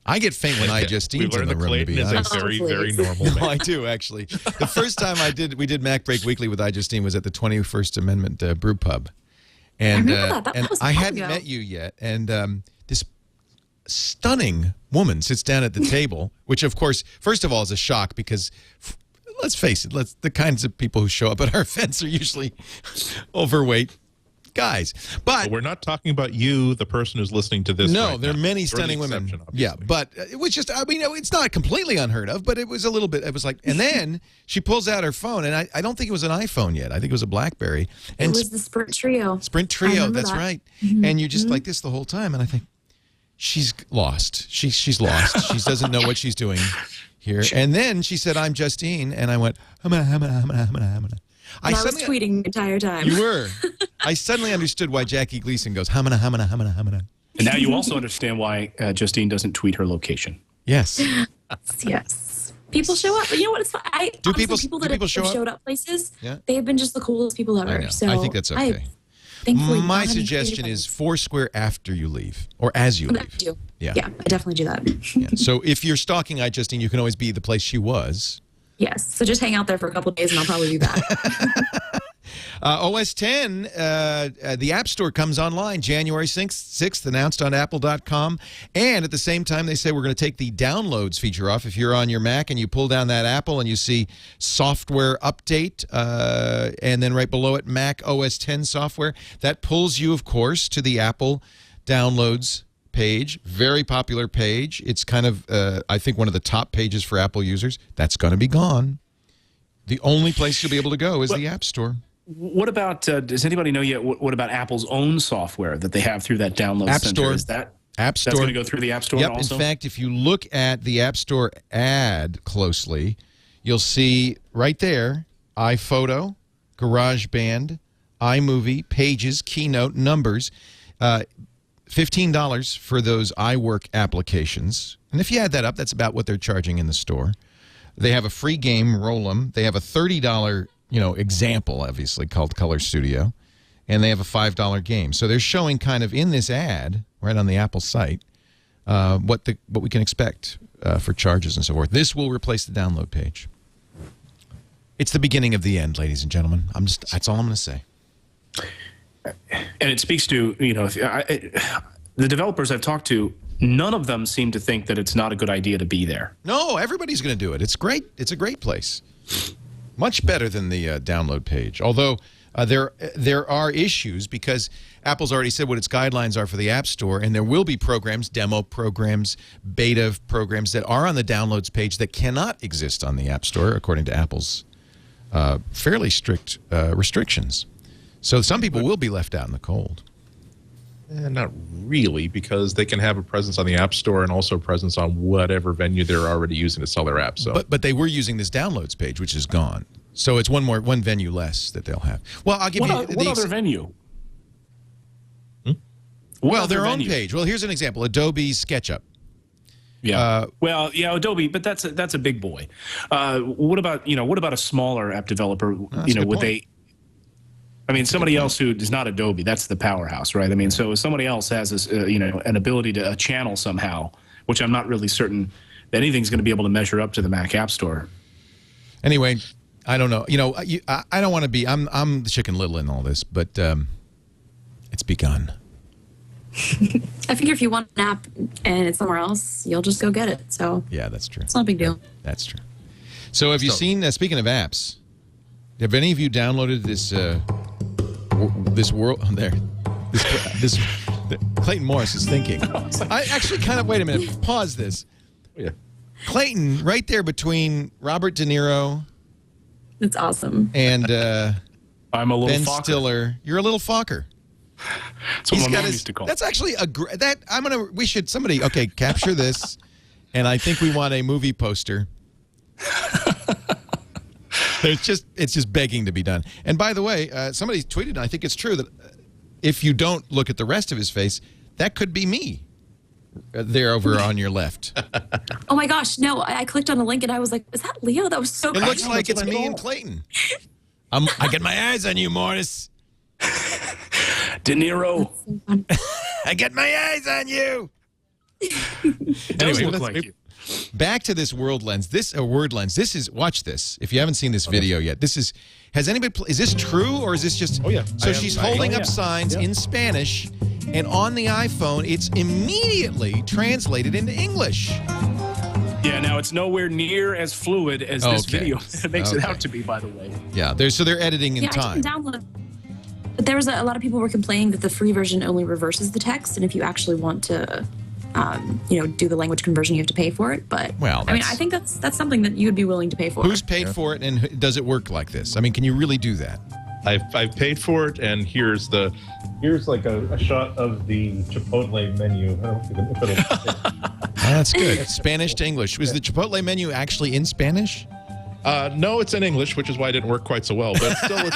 I get faint when Justine's in the room. Clayton is a very, very normal man. No, I do, actually. The first time we did MacBreak Weekly with Justine was at the 21st Amendment Brew Pub. And I hadn't met you yet. And this stunning woman sits down at the table, which, of course, first of all, is a shock because, let's face it, the kinds of people who show up at our events are usually overweight guys. But we're not talking about you, the person who's listening to this. No, there are many stunning women. Yeah, but it was just, I mean, it's not completely unheard of, but it was a little bit, it was like, and then she pulls out her phone, and I don't think it was an iPhone yet. I think it was a BlackBerry. And it was the Sprint Trio. Sprint Trio, that's right. And you're just like this the whole time, and I think, she's lost. She's lost. She doesn't know what she's doing here. And then she said, I'm Justine, and I went, hamana. I was tweeting the entire time. You were. I suddenly understood why Jackie Gleason goes, hamana. And now you also understand why Justine doesn't tweet her location. Yes. Yes. People show up. But you know what? It's fine. People that have showed up places, they have been just the coolest people ever. So I think that's okay. My suggestion is Foursquare after you leave, or as you leave. Yeah, I definitely do that. Yeah. So if you're stalking Justine, you can always be the place she was. Yes. So just hang out there for a couple of days, and I'll probably be back. OS 10, the App Store comes online January 6th, announced on Apple.com. And at the same time, they say we're going to take the downloads feature off. If you're on your Mac and you pull down that Apple and you see software update, and then right below it, Mac OS 10 software, that pulls you, of course, to the Apple downloads page. Very popular page. It's kind of, I think, one of the top pages for Apple users. That's going to be gone. The only place you'll be able to go is the App Store. What about, does anybody know yet, what about Apple's own software that they have through that download App center? Store. Is that App Store. That's going to go through the App Store also? In fact, if you look at the App Store ad closely, you'll see right there, iPhoto, GarageBand, iMovie, Pages, Keynote, Numbers, $15 for those iWork applications. And if you add that up, that's about what they're charging in the store. They have a free game, Roll 'em. They have a $30 example, obviously, called Color Studio, and they have a $5 game. So they're showing kind of in this ad, right on the Apple site, what we can expect for charges and so forth. This will replace the download page. It's the beginning of the end, ladies and gentlemen. That's all I'm going to say. And it speaks to, the developers I've talked to, none of them seem to think that it's not a good idea to be there. No, everybody's going to do it. It's great. It's a great place. Much better than the download page. Although there are issues because Apple's already said what its guidelines are for the App Store, and there will be programs, demo programs, beta programs that are on the downloads page that cannot exist on the App Store, according to Apple's fairly strict restrictions. So some people will be left out in the cold. Not really, because they can have a presence on the App Store and also a presence on whatever venue they're already using to sell their app. So, but they were using this downloads page, which is gone. So it's one venue less that they'll have. Well, I'll give you what other venue? Well, their own page. Well, here's an example: Adobe SketchUp. Yeah. Adobe, but that's a big boy. What about a smaller app developer? Would they? I mean, somebody else who is not Adobe, that's the powerhouse, right? I mean, so if somebody else has this, an ability to channel somehow, which I'm not really certain that anything's going to be able to measure up to the Mac App Store. Anyway, I don't know. I don't want to be. I'm the Chicken Little in all this, but it's begun. I figure if you want an app and it's somewhere else, you'll just go get it. So yeah, that's true. It's not a big deal. That's true. So have you seen? Speaking of apps, have any of you downloaded this world there? This Clayton Morris is thinking. I actually kind of wait a minute. Pause this. Yeah. Clayton, right there between Robert De Niro. It's awesome. And I'm a little Ben Fokker. Stiller. You're a little Fokker. That's what my mom used to call. That's actually we should capture this, and I think we want a movie poster. It's just begging to be done. And by the way, somebody tweeted, and I think it's true, that if you don't look at the rest of his face, that could be me. There over on your left. Oh my gosh, no, I clicked on the link and I was like, is that Leo? That was so It looks like it's me and Clayton. I get my eyes on you, Morris. De Niro. I get my eyes on you. It does look like you. Back to this world lens. Word lens. This is, watch this. If you haven't seen this video yet, is this true or is this just? Oh yeah. So she's holding up signs in Spanish, and on the iPhone, it's immediately translated into English. Yeah. Now it's nowhere near as fluid as this video makes it out to be. By the way. Yeah. They're editing in time. I can download. But there was a lot of people were complaining that the free version only reverses the text, and if you actually want to, do the language conversion, you have to pay for it. But I think that's something that you would be willing to pay for. Who's paid for it, and does it work like this? I mean, can you really do that? I've paid for it, and here's like a shot of the Chipotle menu. I don't know if it'll that's good. Spanish to English. Was the Chipotle menu actually in Spanish? No, it's in English, which is why it didn't work quite so well. But still,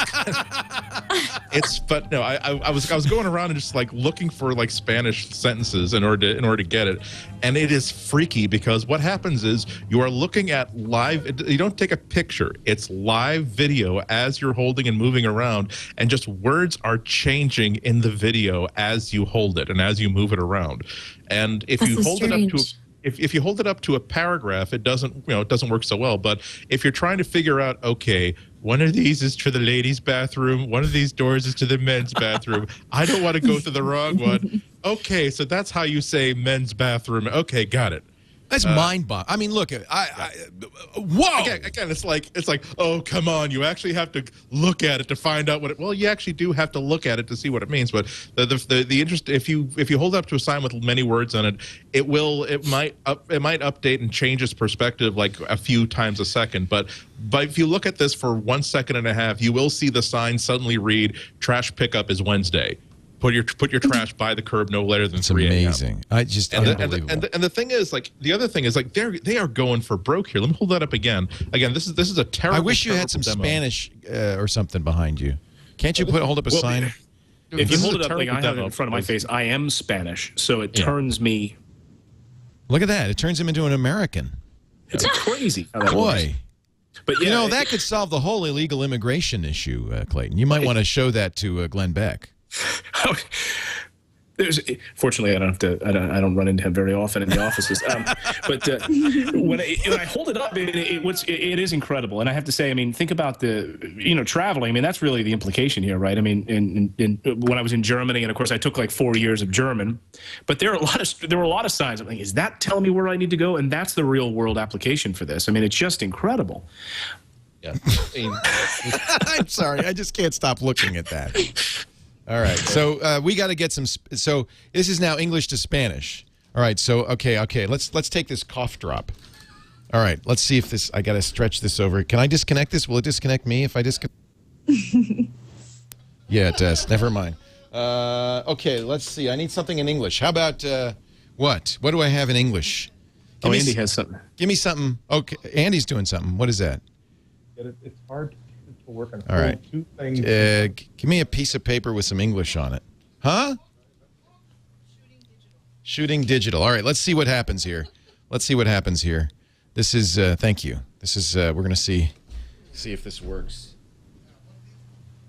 I was going around and just like looking for like Spanish sentences in order to get it, and it is freaky because what happens is you are looking at live. You don't take a picture; it's live video as you're holding and moving around, and just words are changing in the video as you hold it and as you move it around. And if you hold it up to if you hold it up to a paragraph, it doesn't work so well. But if you're trying to figure out, okay, one of these is to the ladies' bathroom, one of these doors is to the men's bathroom. I don't want to go to the wrong one. Okay, so that's how you say men's bathroom. Okay, got it. That's mind-boggling. I mean, look, whoa! Again, it's like, oh, come on! You actually have to look at it to find out what it. Well, you actually do have to look at it to see what it means. But the interest, if you hold it up to a sign with many words on it, it might update and change its perspective like a few times a second. But if you look at this for 1.5 seconds, you will see the sign suddenly read "Trash pickup is Wednesday." Put your trash by the curb no later than 3 a.m. Amazing. Unbelievable. And the thing is, like, the other thing is, like, they are going for broke here. Let me hold that up again. Again, this is a terrible. I wish you had some demo. Spanish or something behind you. Can't you hold up a sign? If you hold it up like I have it in front of my face, I am Spanish, so it turns me. Look at that! It turns him into an American. It's crazy. How that Boy. works. But yeah, that could solve the whole illegal immigration issue, Clayton. You might want to show that to Glenn Beck. Fortunately, I don't run into him very often in the offices. But when I hold it up, it is incredible. And I have to say, I mean, think about the traveling. I mean, that's really the implication here, right? I mean, when I was in Germany, and of course I took like 4 years of German, but there were a lot of signs. I'm like, is that telling me where I need to go? And that's the real world application for this. I mean, it's just incredible. Yeah. I'm sorry, I just can't stop looking at that. All right, so we got to get some. So this is now English to Spanish. All right, so okay. Let's take this cough drop. All right, let's see if this. I got to stretch this over. Can I disconnect this? Will it disconnect me if I disconnect? Yeah, it does. Never mind. Okay, let's see. I need something in English. How about what? What do I have in English? Andy has something. Give me something. Okay, Andy's doing something. What is that? It's hard to work on All right. two things. Give me a piece of paper with some English on it. Huh? Shooting digital. All right, let's see what happens here. Let's see what happens here. This is, thank you. This is, we're going to see if this works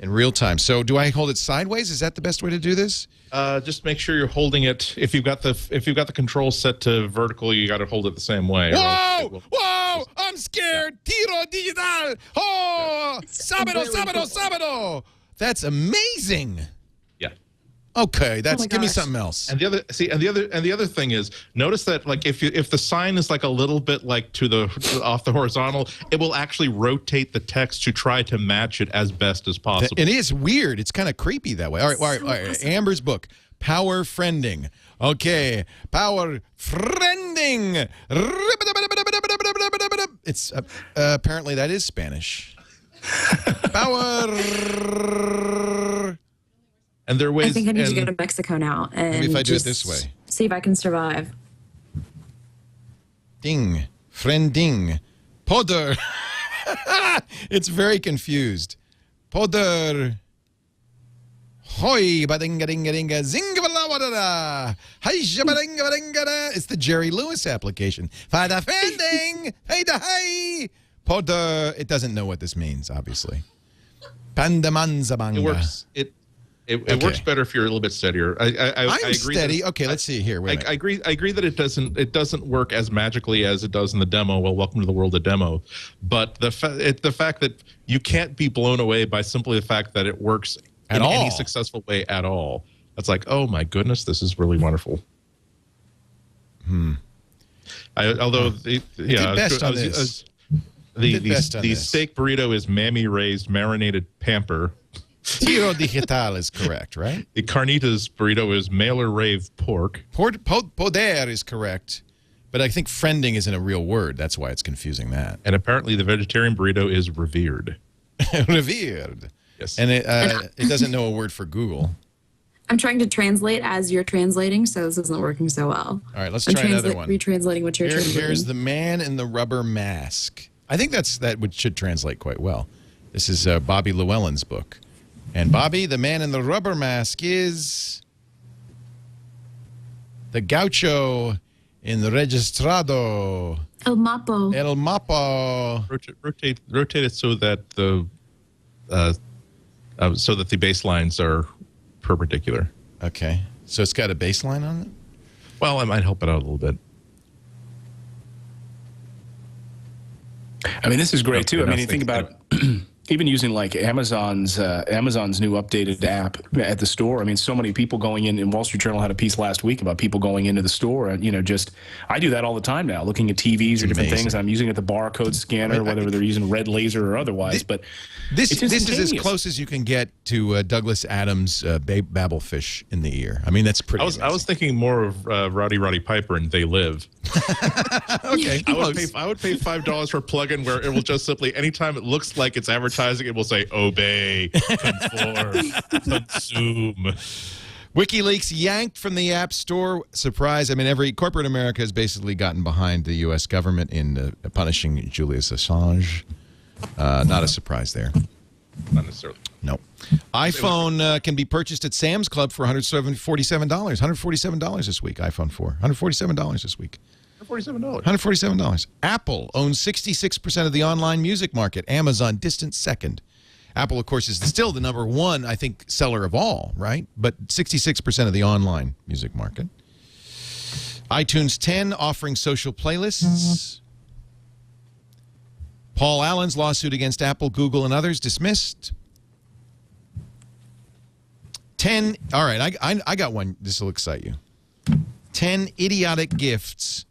in real time. So do I hold it sideways? Is that the best way to do this? Just make sure you're holding it. If you've got the controls set to vertical, you got to hold it the same way. Whoa! Whoa! I'm scared. Tiro digital. Oh! Sábado, sábado, sábado. That's amazing. Yeah. Okay, that's give me gosh. something else. And the other thing is, notice that like if the sign is like a little bit like off the horizontal, it will actually rotate the text to try to match it as best as possible. It is weird. It's kind of creepy that way. All right. Amber's book, Power Friending. Okay, Power Friending. It's apparently that is Spanish. Power. And there are ways. I think I need to go to Mexico now and Maybe if I do it this way. see if I can survive. Ding, friending, poder. It's very confused. Poder. Hoi, badinga dinga dinga, zingabalawada. Hi, shabadinga badinga. It's the Jerry Lewis application. Fada friending, hey da hey. Poder. It doesn't know what this means, obviously. Pandamanzabanga. It works. It works better if you're a little bit steadier. I agree steady. Okay, let's see here. Wait a minute. I agree that it doesn't work as magically as it does in the demo. Well, welcome to the world of demo. But the fact that you can't be blown away by simply the fact that it works in any successful way at all. That's like, oh my goodness, this is really wonderful. The steak burrito is mammy raised marinated pamper. Tiro digital is correct, right? The carnitas burrito is mailer rave pork. Poder is correct, but I think friending isn't a real word. That's why it's confusing that. And apparently the vegetarian burrito is revered. Revered. Yes. And it doesn't know a word for Google. I'm trying to translate as you're translating, so this isn't working so well. All right, let's try another one. Retranslating what you're translating. Here's the man in the rubber mask. I think should translate quite well. This is Bobby Llewellyn's book. And Bobby, the man in the rubber mask, is the gaucho in the registrado. El Mapo. El Mapo. Rotate it so that the baselines are perpendicular. Okay, so it's got a baseline on it. Well, I might help it out a little bit. I mean, this is great too. I mean, you think about even using like Amazon's new updated app at the store. I mean, so many people going in, and Wall Street Journal had a piece last week about people going into the store and, I do that all the time now, looking at TVs or different things. I'm using the barcode scanner, whether they're using red laser or otherwise, but this is as close as you can get to Douglas Adams' Babelfish in the ear. I mean, that's pretty I was thinking more of Rowdy Roddy Piper and They Live. Okay. I would pay $5 for a plugin where it will just simply, anytime it looks like it's advertising, it will say obey, conform, consume. WikiLeaks yanked from the App Store. Surprise. I mean, every corporate America has basically gotten behind the U.S. government in punishing Julius Assange. Not a surprise there. Not necessarily. No. iPhone can be purchased at Sam's Club for $147. $147 this week, iPhone 4. $147 this week. $147. $147. Apple owns 66% of the online music market. Amazon distant second. Apple, of course, is still the number one, I think, seller of all, right? But 66% of the online music market. iTunes 10 offering social playlists. Paul Allen's lawsuit against Apple, Google, and others dismissed. 10. All right, I got one. This will excite you. 10 idiotic gifts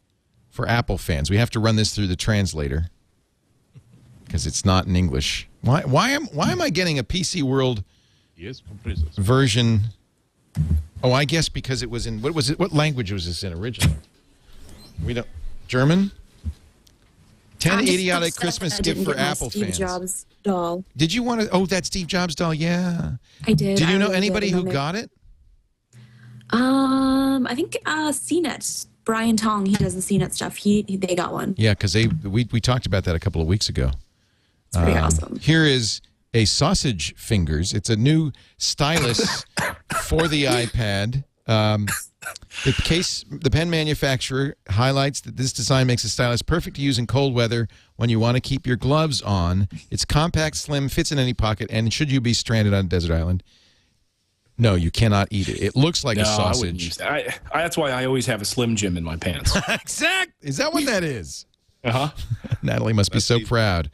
for Apple fans. We have to run this through the translator because it's not in English. Why am I getting a PC World version? Oh, I guess because it was in what language was this in originally? We don't German. 10 I'm just idiotic upset Christmas that I didn't gift for get my Apple Steve fans. Jobs doll. Did you want to? Oh, that Steve Jobs doll. Yeah. I did. Did you I know really anybody did, who and then got it? I think CNET, Brian Tong, he does the CNET stuff. They got one. Yeah, because we talked about that a couple of weeks ago. It's pretty awesome. Here is a sausage fingers. It's a new stylus for the iPad. The pen manufacturer highlights that this design makes the stylus perfect to use in cold weather when you want to keep your gloves on. It's compact, slim, fits in any pocket, and should you be stranded on a desert island, no, you cannot eat it. It looks like a sausage. I wouldn't use that. That's why I always have a Slim Jim in my pants. Exact. Is that what that is? Uh-huh. Natalie must be so proud.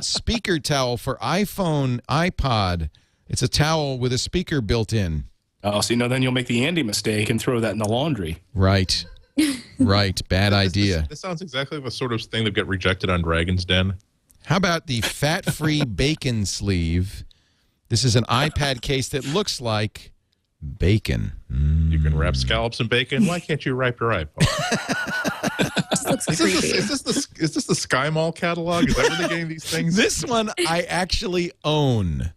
Speaker towel for iPhone, iPod. It's a towel with a speaker built in. Oh, so then you'll make the Andy mistake and throw that in the laundry. Right. Right. Bad idea. This sounds exactly the sort of thing that get rejected on Dragon's Den. How about the fat-free bacon sleeve? This is an iPad case that looks like bacon. You can wrap scallops in bacon. Why can't you wrap your iPhone? Is this the Sky Mall catalog? Is that where they're getting these things? This one I actually own.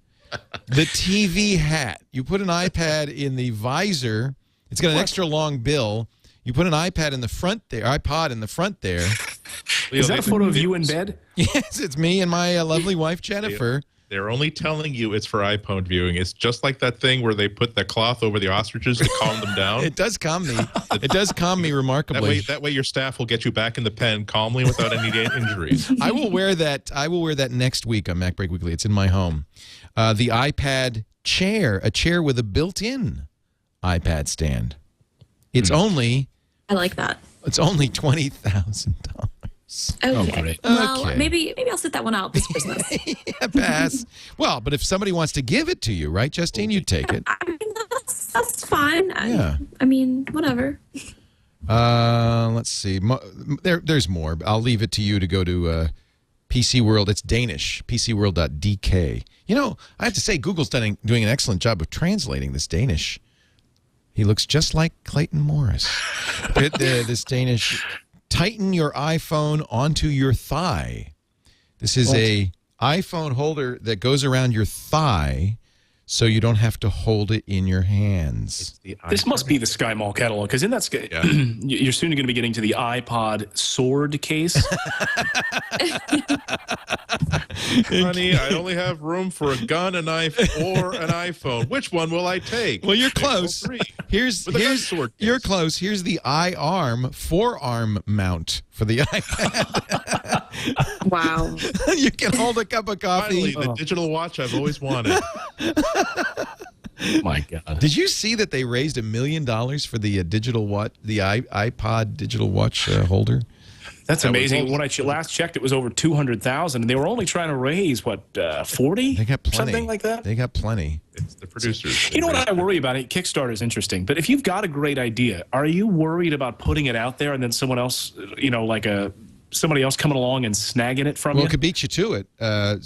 The TV hat. You put an iPad in the visor. It's got an extra long bill. You put an iPad in the front there, iPod in the front there. Is that a photo of you in bed? Yes, it's me and my lovely wife, Jennifer. They're only telling you it's for iPhone viewing. It's just like that thing where they put the cloth over the ostriches to calm them down. It does calm me. It does calm me remarkably. That way your staff will get you back in the pen calmly without any injuries. I will wear that. I will wear that next week on MacBreak Weekly. It's in my home. The iPad chair, a chair with a built-in iPad stand. It's only. I like that. It's only $20,000. Okay. Oh, great. Well, Okay. maybe I'll sit that one out this Christmas. Yeah, pass. Well, but if somebody wants to give it to you, right, Justine, you'd take it. I mean, that's fine. Yeah. I mean, whatever. Let's see. There's more. I'll leave it to you to go to PC World. It's Danish. PCWorld.dk. You know, I have to say, Google's doing an excellent job of translating this Danish. He looks just like Clayton Morris. This Danish. Tighten your iPhone onto your thigh. This is a iPhone holder that goes around your thigh so you don't have to hold it in your hands. This must be the Sky Mall catalog, because in that you're soon going to be getting to the iPod sword case. Honey, I only have room for a gun, a knife, or an iPhone. Which one will I take? Well, you're close. You're close. Here's the forearm mount for the iPad. Wow. You can hold a cup of coffee. Finally, the digital watch I've always wanted. My God. Did you see that they raised $1 million for the digital watch, the iPod digital watch holder? That's amazing. When I last checked, it was over 200,000, and they were only trying to raise 40? They got plenty. Something like that. They got plenty. It's the producers. You know what I worry about? Kickstarter is interesting, but if you've got a great idea, are you worried about putting it out there and then someone else, somebody else coming along and snagging it from you? Well, it could beat you to it.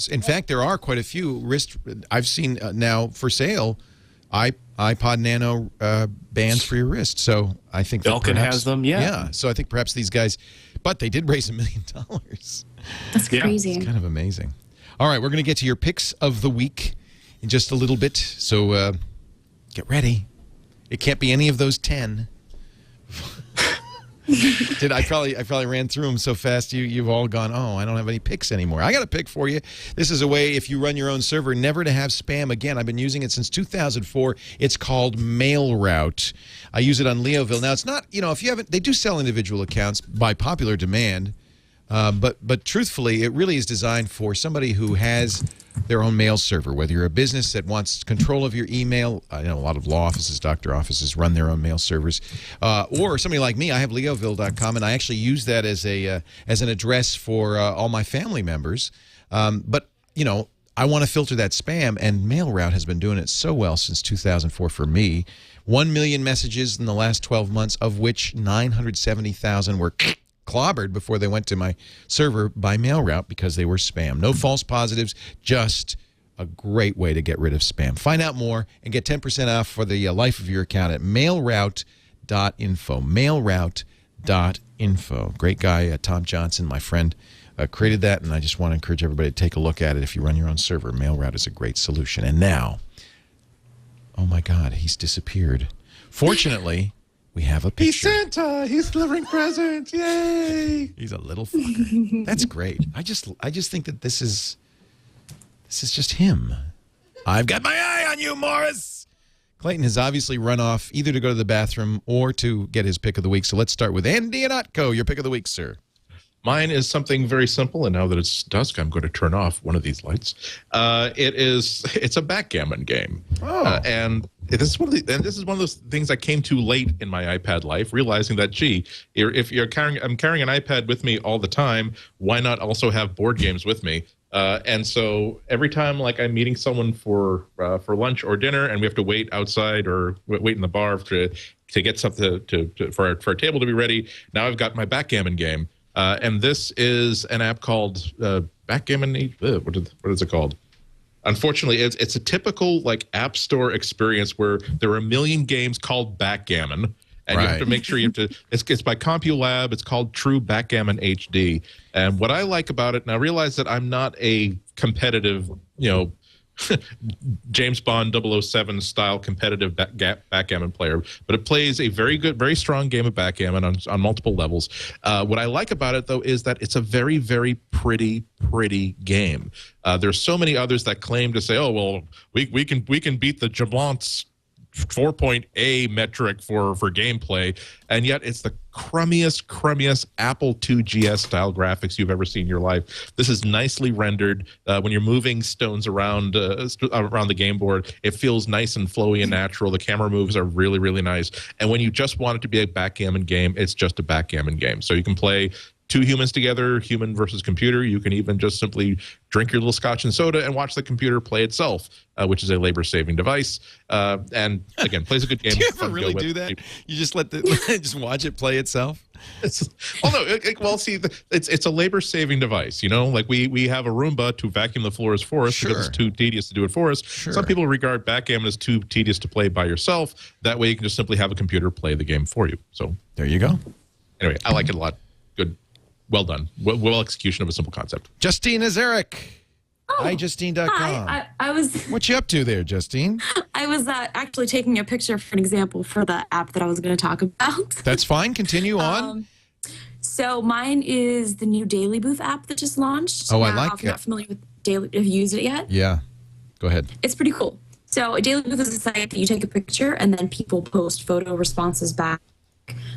In fact, there are quite a few wrist. I've seen now for sale, iPod Nano bands for your wrist. So I think Belkin has them. Yeah. So I think perhaps these guys, but they did raise $1 million. That's crazy. It's kind of amazing. All right, we're going to get to your picks of the week in just a little bit. So get ready. It can't be any of those 10. I probably ran through them so fast you've all gone, oh, I don't have any picks anymore. I got a pick for you. This is a way, if you run your own server, never to have spam again. I've been using it since 2004. It's called MailRoute. I use it on Leoville. Now, it's not, if you haven't, they do sell individual accounts by popular demand. But truthfully, it really is designed for somebody who has their own mail server, whether you're a business that wants control of your email. I know a lot of law offices, doctor offices run their own mail servers. Or somebody like me, I have leoville.com, and I actually use that as an address for all my family members. But, I want to filter that spam, and MailRoute has been doing it so well since 2004 for me. 1 million messages in the last 12 months, of which 970,000 were clobbered before they went to my server by MailRoute because they were spam. No false positives, just a great way to get rid of spam. Find out more and get 10% off for the life of your account at mailroute.info. Mailroute.info. mailroute.info. Great guy, Tom Johnson, my friend, created that, and I just want to encourage everybody to take a look at it. If you run your own server, MailRoute is a great solution. And now, oh my God, he's disappeared. Fortunately, we have a picture. He's Santa. He's delivering presents. Yay! He's a little fucker. That's great. I just think that this is just him. I've got my eye on you, Morris. Clayton has obviously run off either to go to the bathroom or to get his pick of the week. So let's start with Andy Anatko, your pick of the week, sir. Mine is something very simple, and now that it's dusk, I'm going to turn off one of these lights. It's a backgammon game, and this is one of those things I came to late in my iPad life, realizing that if I'm carrying an iPad with me all the time, why not also have board games with me? And so every time, like, I'm meeting someone for lunch or dinner, and we have to wait outside or wait in the bar to get something for our table to be ready. Now I've got my backgammon game. And this is an app called Backgammon. What is it called? Unfortunately, it's a typical like App Store experience where there are a million games called Backgammon, and you have to make sure you have to. It's by CompuLab. It's called True Backgammon HD. And what I like about it, and I realize that I'm not a competitive, James Bond 007 style competitive backgammon player, but it plays a very good, very strong game of backgammon on multiple levels. What I like about it, though, is that it's a very, very pretty game. There's so many others that claim to say, "Oh, well, we can beat the Jablon's 4.A metric for gameplay," and yet it's the crummiest Apple IIgs style graphics you've ever seen in your life. This is nicely rendered. When you're moving stones around the game board, it feels nice and flowy and natural. The camera moves are really, really nice. And when you just want it to be a backgammon game, it's just a backgammon game. So you can play two humans together, human versus computer. You can even just simply drink your little scotch and soda and watch the computer play itself, which is a labor-saving device. And again, plays a good game. Do you ever really do that? You just just watch it play itself? It's a labor-saving device. Like we have a Roomba to vacuum the floors for us because it's too tedious to do it for us. Sure. Some people regard backgammon as too tedious to play by yourself. That way you can just simply have a computer play the game for you. So there you go. Anyway, I like it a lot. Good. Well done. Well execution of a simple concept. Justine Azaric. iJustine.com. Hi, I was. What you up to there, Justine? I was actually taking a picture for an example for the app that I was going to talk about. That's fine. Continue on. So mine is the new Daily Booth app that just launched. Oh, I like it. If you're not familiar with Daily, have you used it yet? Yeah. Go ahead. It's pretty cool. So a Daily Booth is a site that you take a picture and then people post photo responses back.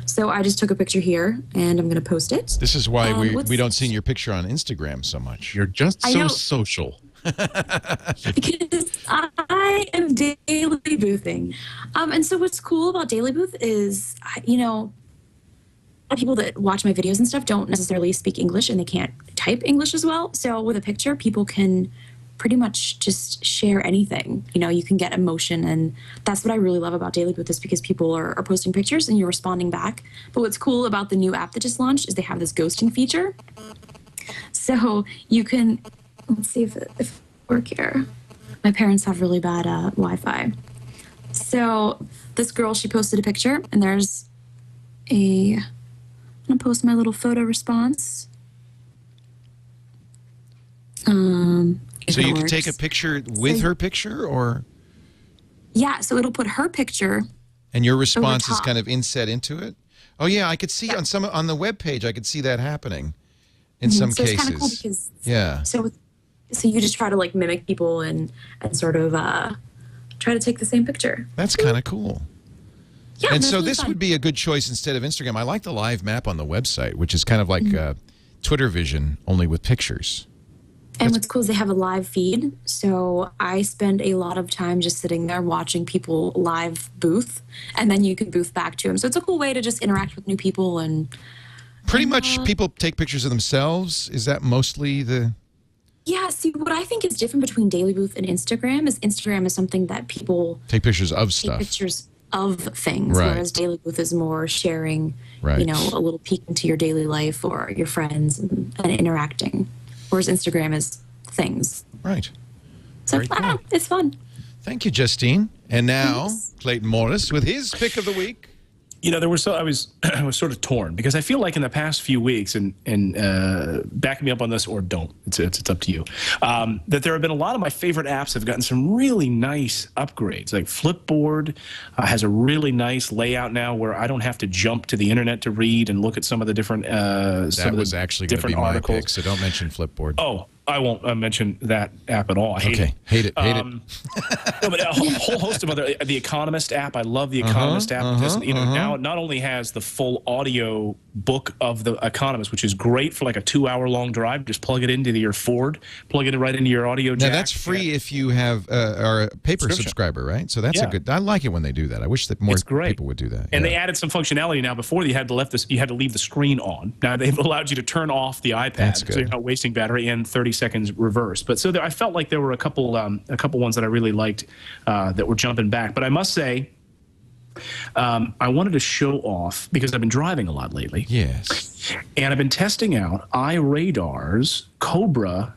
So I just took a picture here, and I'm going to post it. This is why we don't see your picture on Instagram so much. You're just so social. Because I am daily boothing. And so what's cool about Daily Booth is, a lot of people that watch my videos and stuff don't necessarily speak English, and they can't type English as well. So with a picture, people can pretty much just share anything. You can get emotion, and that's what I really love about Daily Booth is because people are posting pictures and you're responding back. But what's cool about the new app that just launched is they have this ghosting feature. So you can, let's see if it work here. My parents have really bad Wi-Fi. So this girl, she posted a picture, and there's I'm gonna post my little photo response. So you can take a picture with her picture, or? Yeah, so it'll put her picture. And your response is kind of inset into it? Oh yeah, I could see on the web page, I could see that happening in some cases. It's kind of cool because so you just try to like mimic people and sort of try to take the same picture. That's kind of cool. Yeah, and so this would be a good choice instead of Instagram. I like the live map on the website, which is kind of like Twitter Vision, only with pictures. And what's cool is they have a live feed. So I spend a lot of time just sitting there watching people live booth, and then you can booth back to them. So it's a cool way to just interact with new people. And pretty much people take pictures of themselves. Is that mostly the... Yeah, see, what I think is different between Daily Booth and Instagram is something that people... Take pictures of stuff. Pictures of things, whereas Daily Booth is more sharing, a little peek into your daily life or your friends and interacting. Whereas Instagram is things. Right. So it's fun. Thank you, Justine. And now, Clayton Morris with his pick of the week. there were I was sort of torn because I feel like in the past few weeks, and back me up on this or don't, it's up to you, that there have been a lot of my favorite apps have gotten some really nice upgrades. Like Flipboard has a really nice layout now where I don't have to jump to the internet to read and look at some of the different that was actually going to be my pick, so don't mention Flipboard. Oh, I won't mention that app at all. I hate it. Hate it. No, but a whole host of other. The Economist app. I love the Economist app. Because, now it not only has the full audio book of the Economist, which is great for like a 2-hour-long drive. Just plug it into your Ford, plug it right into your audio jack. Now that's free if you have are a paper subscriber, right? So that's a good. I like it when they do that. I wish that more people would do that. And they added some functionality now. Before you had to leave the screen on. Now they've allowed you to turn off the iPad, that's good. So you're not wasting battery and 30 seconds reverse. But so I felt like there were a couple ones that I really liked that were jumping back. But I must say, I wanted to show off because I've been driving a lot lately. Yes. And I've been testing out iRadar's Cobra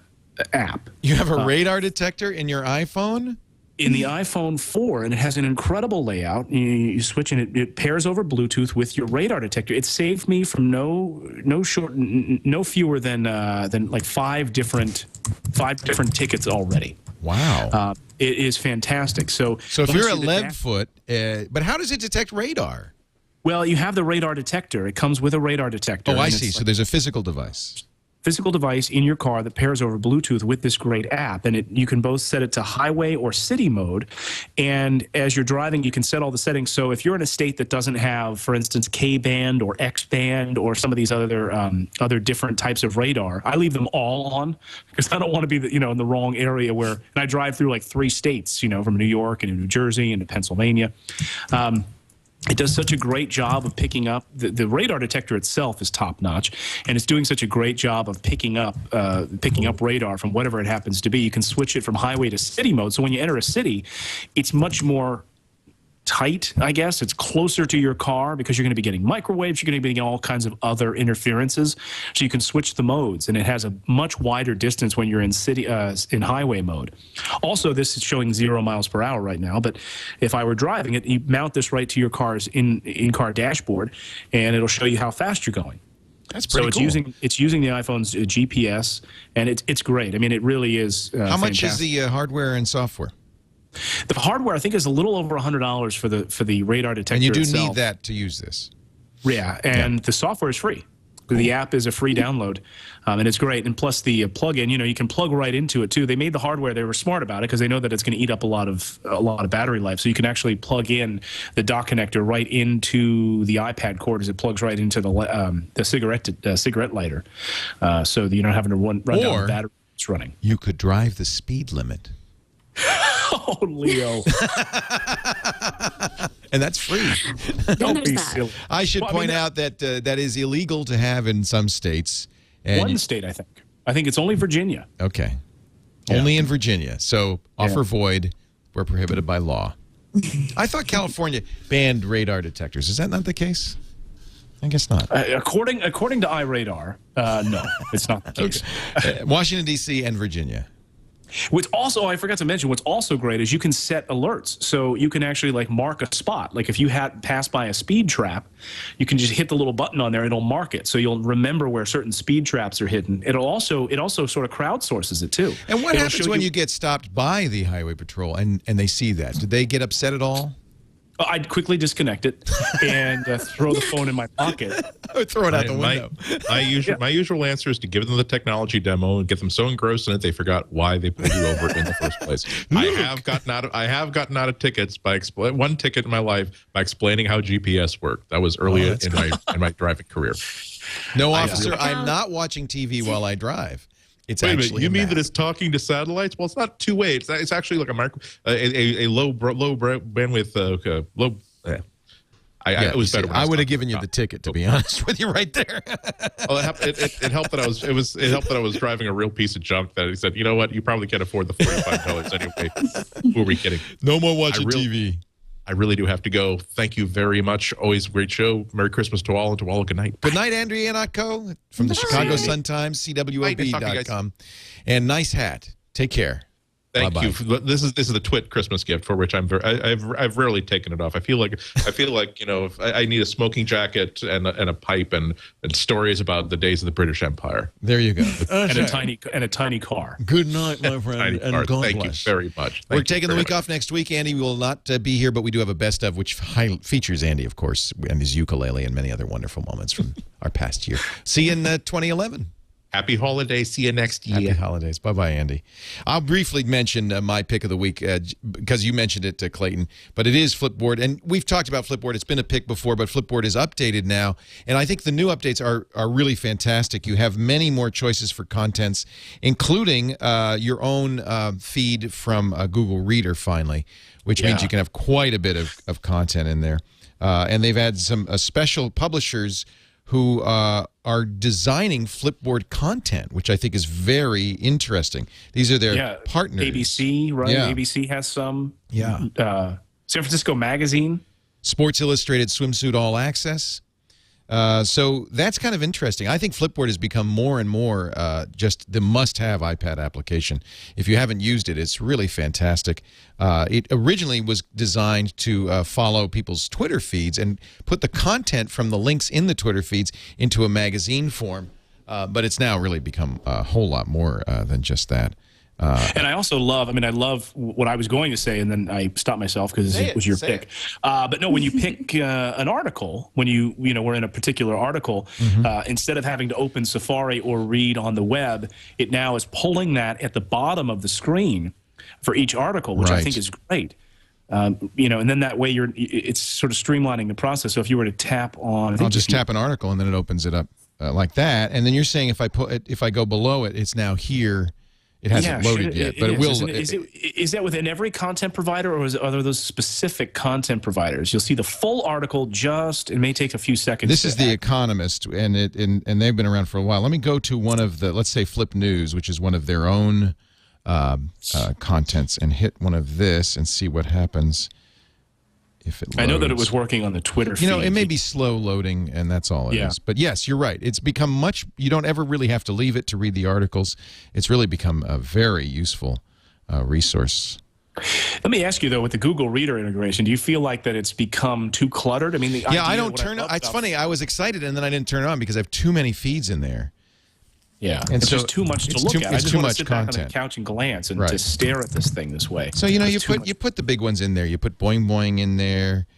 app. You have a radar detector in your iPhone? In the iPhone 4, and it has an incredible layout. You switch and it pairs over Bluetooth with your radar detector. It saved me from no fewer than like five different tickets already. Wow. It is fantastic. So if you're a lead foot, but how does it detect radar? Well, you have the radar detector. It comes with a radar detector. Oh, I see. So there's a physical device. Physical device in your car that pairs over Bluetooth with this great app, and you can both set it to highway or city mode. And as you're driving, you can set all the settings. So if you're in a state that doesn't have, for instance, K-band or X-band or some of these other different types of radar, I leave them all on because I don't want to be in the wrong area where. And I drive through like 3 states, from New York and New Jersey and Pennsylvania. It does such a great job of picking up. The radar detector itself is top notch, and it's doing such a great job of picking up radar from whatever it happens to be. You can switch it from highway to city mode. So when you enter a city, it's much more tight, I guess. It's closer to your car because you're going to be getting microwaves. You're going to be getting all kinds of other interferences. So you can switch the modes, and it has a much wider distance when you're in highway mode. Also, this is showing 0 miles per hour right now, but if I were driving it, you mount this right to your car's in-car dashboard, and it'll show you how fast you're going. That's pretty cool. So it's using the iPhone's GPS, and it's great. I mean, it really is. How much is the hardware and software? The hardware, I think, is a little over $100 for the radar detector. And you do itself. need that to use this. Yeah, and the software is free. Cool. The app is a free download, and it's great. And plus the plug-in, you can plug right into it too. They made the hardware; they were smart about it because they know that it's going to eat up a lot of battery life. So you can actually plug in the dock connector right into the iPad cord as it plugs right into the cigarette lighter, so that you're not having to run down the battery it's running. You could drive the speed limit. Oh, Leo. And that's free. Don't be silly. I should point out that that is illegal to have in some states. And one state, I think. I think it's only Virginia. Okay. Yeah. Only in Virginia. So offer void where prohibited by law. I thought California banned radar detectors. Is that not the case? I guess not. According to iRadar, no, it's not the case. Washington, D.C. and Virginia. What's also, I forgot to mention, what's also great is you can set alerts. So you can actually like a spot. Like if you had passed by a speed trap, you can just hit the little button on there. It'll mark it. So you'll remember where certain speed traps are hidden. It also sort of crowdsources it too. And what happens when you get stopped by the highway patrol and they see that? Do they get upset at all? I'd quickly disconnect it and throw the phone in my pocket. I would throw it out the window. My usual answer is to give them the technology demo and get them so engrossed in it they forgot why they pulled you over in the first place. I have gotten out of tickets by one ticket in my life by explaining how GPS worked. That was early in my driving career. No, officer, I'm not watching TV while I drive. It's Wait a actually minute, you mean that it's talking to satellites? Well, it's not two-way. It's actually like a low bandwidth low. It was better. I would have given you the ticket, to be honest with you, right there. Well, it helped that I was driving a real piece of junk. That he said, you know what, you probably can't afford the $45 anyway. Who are we kidding? No more watching TV. I really do have to go. Thank you very much. Always a great show. Merry Christmas to all, and to all a good night. Good night, Andrea Notco from the Chicago Sun-Times, CWOB.com. And nice hat. Take care. Thank Bye-bye. you. This is the Twit Christmas gift for which I've rarely taken it off. I feel like if I need a smoking jacket and a pipe and stories about the days of the British Empire. There you go. And a tiny car. Good night, my friend, Tiny and cars. God Thank bless. you very much. We're Thank you taking the very week much. off next week. Andy will not be here, but we do have a best of, which features Andy, of course, and his ukulele and many other wonderful moments from our past year. See you in 2011. Happy holidays. See you next year. Happy holidays. Bye-bye, Andy. I'll briefly mention my pick of the week because you mentioned it, Clayton, but it is Flipboard. And we've talked about Flipboard. It's been a pick before, but Flipboard is updated now. And I think the new updates are really fantastic. You have many more choices for contents, including your own feed from Google Reader, finally, which means you can have quite a bit of content in there. And they've had some special publishers who are designing Flipboard content, which I think is very interesting. These are their partners. ABC, right? Yeah. ABC has some. Yeah. San Francisco Magazine. Sports Illustrated Swimsuit All Access. So that's kind of interesting. I think Flipboard has become more and more just the must-have iPad application. If you haven't used it, it's really fantastic. It originally was designed to follow people's Twitter feeds and put the content from the links in the Twitter feeds into a magazine form, but it's now really become a whole lot more than just that. And I also love, I love what I was going to say, and then I stopped myself because it was your pick. But no, when you pick an article, when we're in a particular article, instead of having to open Safari or read on the web, it now is pulling that at the bottom of the screen for each article, which I think is great. And then that way it's sort of streamlining the process. So if you were to tap on, I'll just tap an article and then it opens it up like that. And then you're saying if I go below it, it's now here. It hasn't loaded yet, but it will. Is that within every content provider, or are there those specific content providers? You'll see the full article. It may take a few seconds. This is The Economist, and they've been around for a while. Let me go to one of the, let's say, Flip News, which is one of their own contents, and hit one of this and see what happens. If it loads. I know that it was working on the Twitter feed. It may be slow loading, and that's all it is. But yes, you're right. It's become you don't ever really have to leave it to read the articles. It's really become a very useful resource. Let me ask you, though, with the Google Reader integration, do you feel like that it's become too cluttered? I don't turn it. It's funny. I was excited, and then I didn't turn it on because I have too many feeds in there. Yeah, and it's just too much to look at. It's too much sit content. back on the couch and glance and to stare at this thing this way. So you put the big ones in there. You put Boing Boing in there.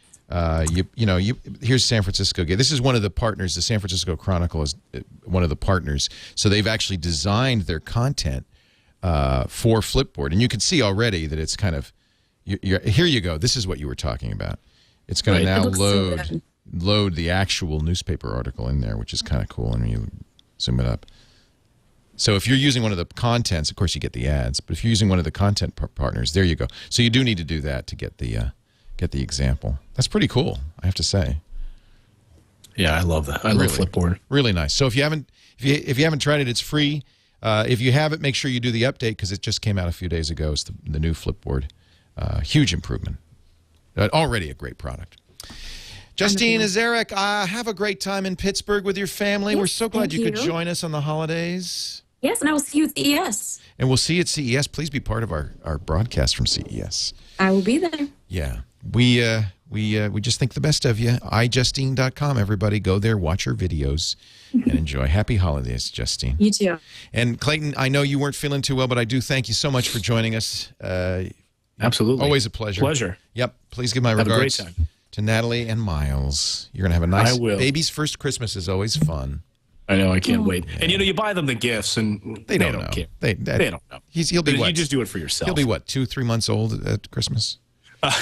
Here's San Francisco. This is one of the partners. The San Francisco Chronicle is one of the partners. So they've actually designed their content for Flipboard, and you can see already that it's kind of. Here you go. This is what you were talking about. It's going to now load the actual newspaper article in there, which is kind of cool. And you zoom it up. So if you're using one of the contents, of course you get the ads, but if you're using one of the content partners, there you go. So you do need to do that to get the example. That's pretty cool, I have to say. Yeah, I love that. I love Flipboard. Really nice. So if you haven't tried it, it's free. If you have it, make sure you do the update because it just came out a few days ago. It's the new Flipboard. Huge improvement. Already a great product. Justine Azarek, have a great time in Pittsburgh with your family. We're so glad you could join us on the holidays. Yes, and I will see you at CES. And we'll see you at CES. Please be part of our broadcast from CES. I will be there. Yeah. We just think the best of you. iJustine.com. Everybody go there, watch her videos, and enjoy. Happy holidays, Justine. You too. And Clayton, I know you weren't feeling too well, but I do thank you so much for joining us. Absolutely. Always a pleasure. Pleasure. Yep. Please give my regards a great time. to Natalie and Miles. You're going to have a nice baby's first Christmas is always fun. I know. I can't wait. And you buy them the gifts, and they don't know. Care. They don't know. He'll be what? You just do it for yourself. He'll be what? 2-3 months old at Christmas.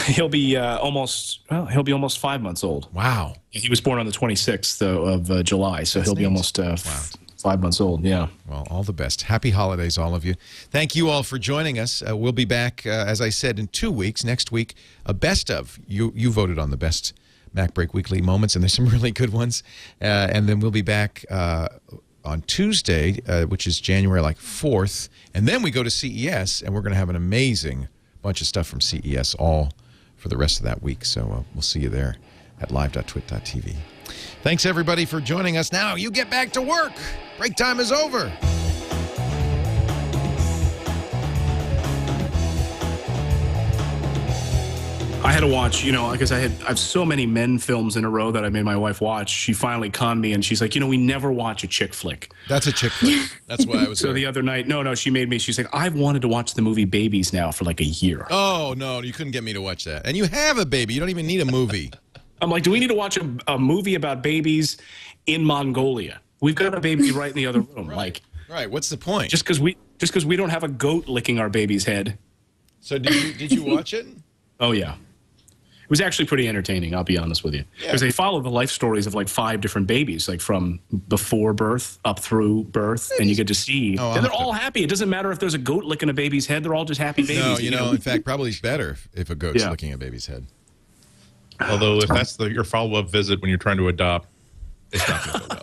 He'll be almost 5 months old. Wow. He was born on the 26th of July, so he'll be almost 5 months old. Yeah. Well, all the best. Happy holidays, all of you. Thank you all for joining us. We'll be back, as I said, in 2 weeks. Next week, a best of. You voted on the best MacBreak Weekly moments, and there's some really good ones. And then we'll be back on Tuesday, which is January 4th. And then we go to CES, and we're going to have an amazing bunch of stuff from CES all for the rest of that week. So we'll see you there at live.twit.tv. Thanks, everybody, for joining us. Now you get back to work. Break time is over. I had to watch, because I have so many men films in a row that I made my wife watch. She finally conned me, and she's like, we never watch a chick flick. That's a chick flick. That's why I was. So the other night, no, she made me. She's like, I've wanted to watch the movie Babies now for like a year. Oh no, you couldn't get me to watch that. And you have a baby. You don't even need a movie. I'm like, do we need to watch a movie about babies in Mongolia? We've got a baby right in the other room. Right. What's the point? Just because we don't have a goat licking our baby's head. So did you watch it? Oh yeah. It was actually pretty entertaining, I'll be honest with you. Because they follow the life stories of like 5 different babies, like from before birth up through birth, and you get to see. And they're all happy. It doesn't matter if there's a goat licking a baby's head, they're all just happy babies. No, in fact, probably better if a goat's licking a baby's head. Although if that's your follow-up visit when you're trying to adopt, it's not going to go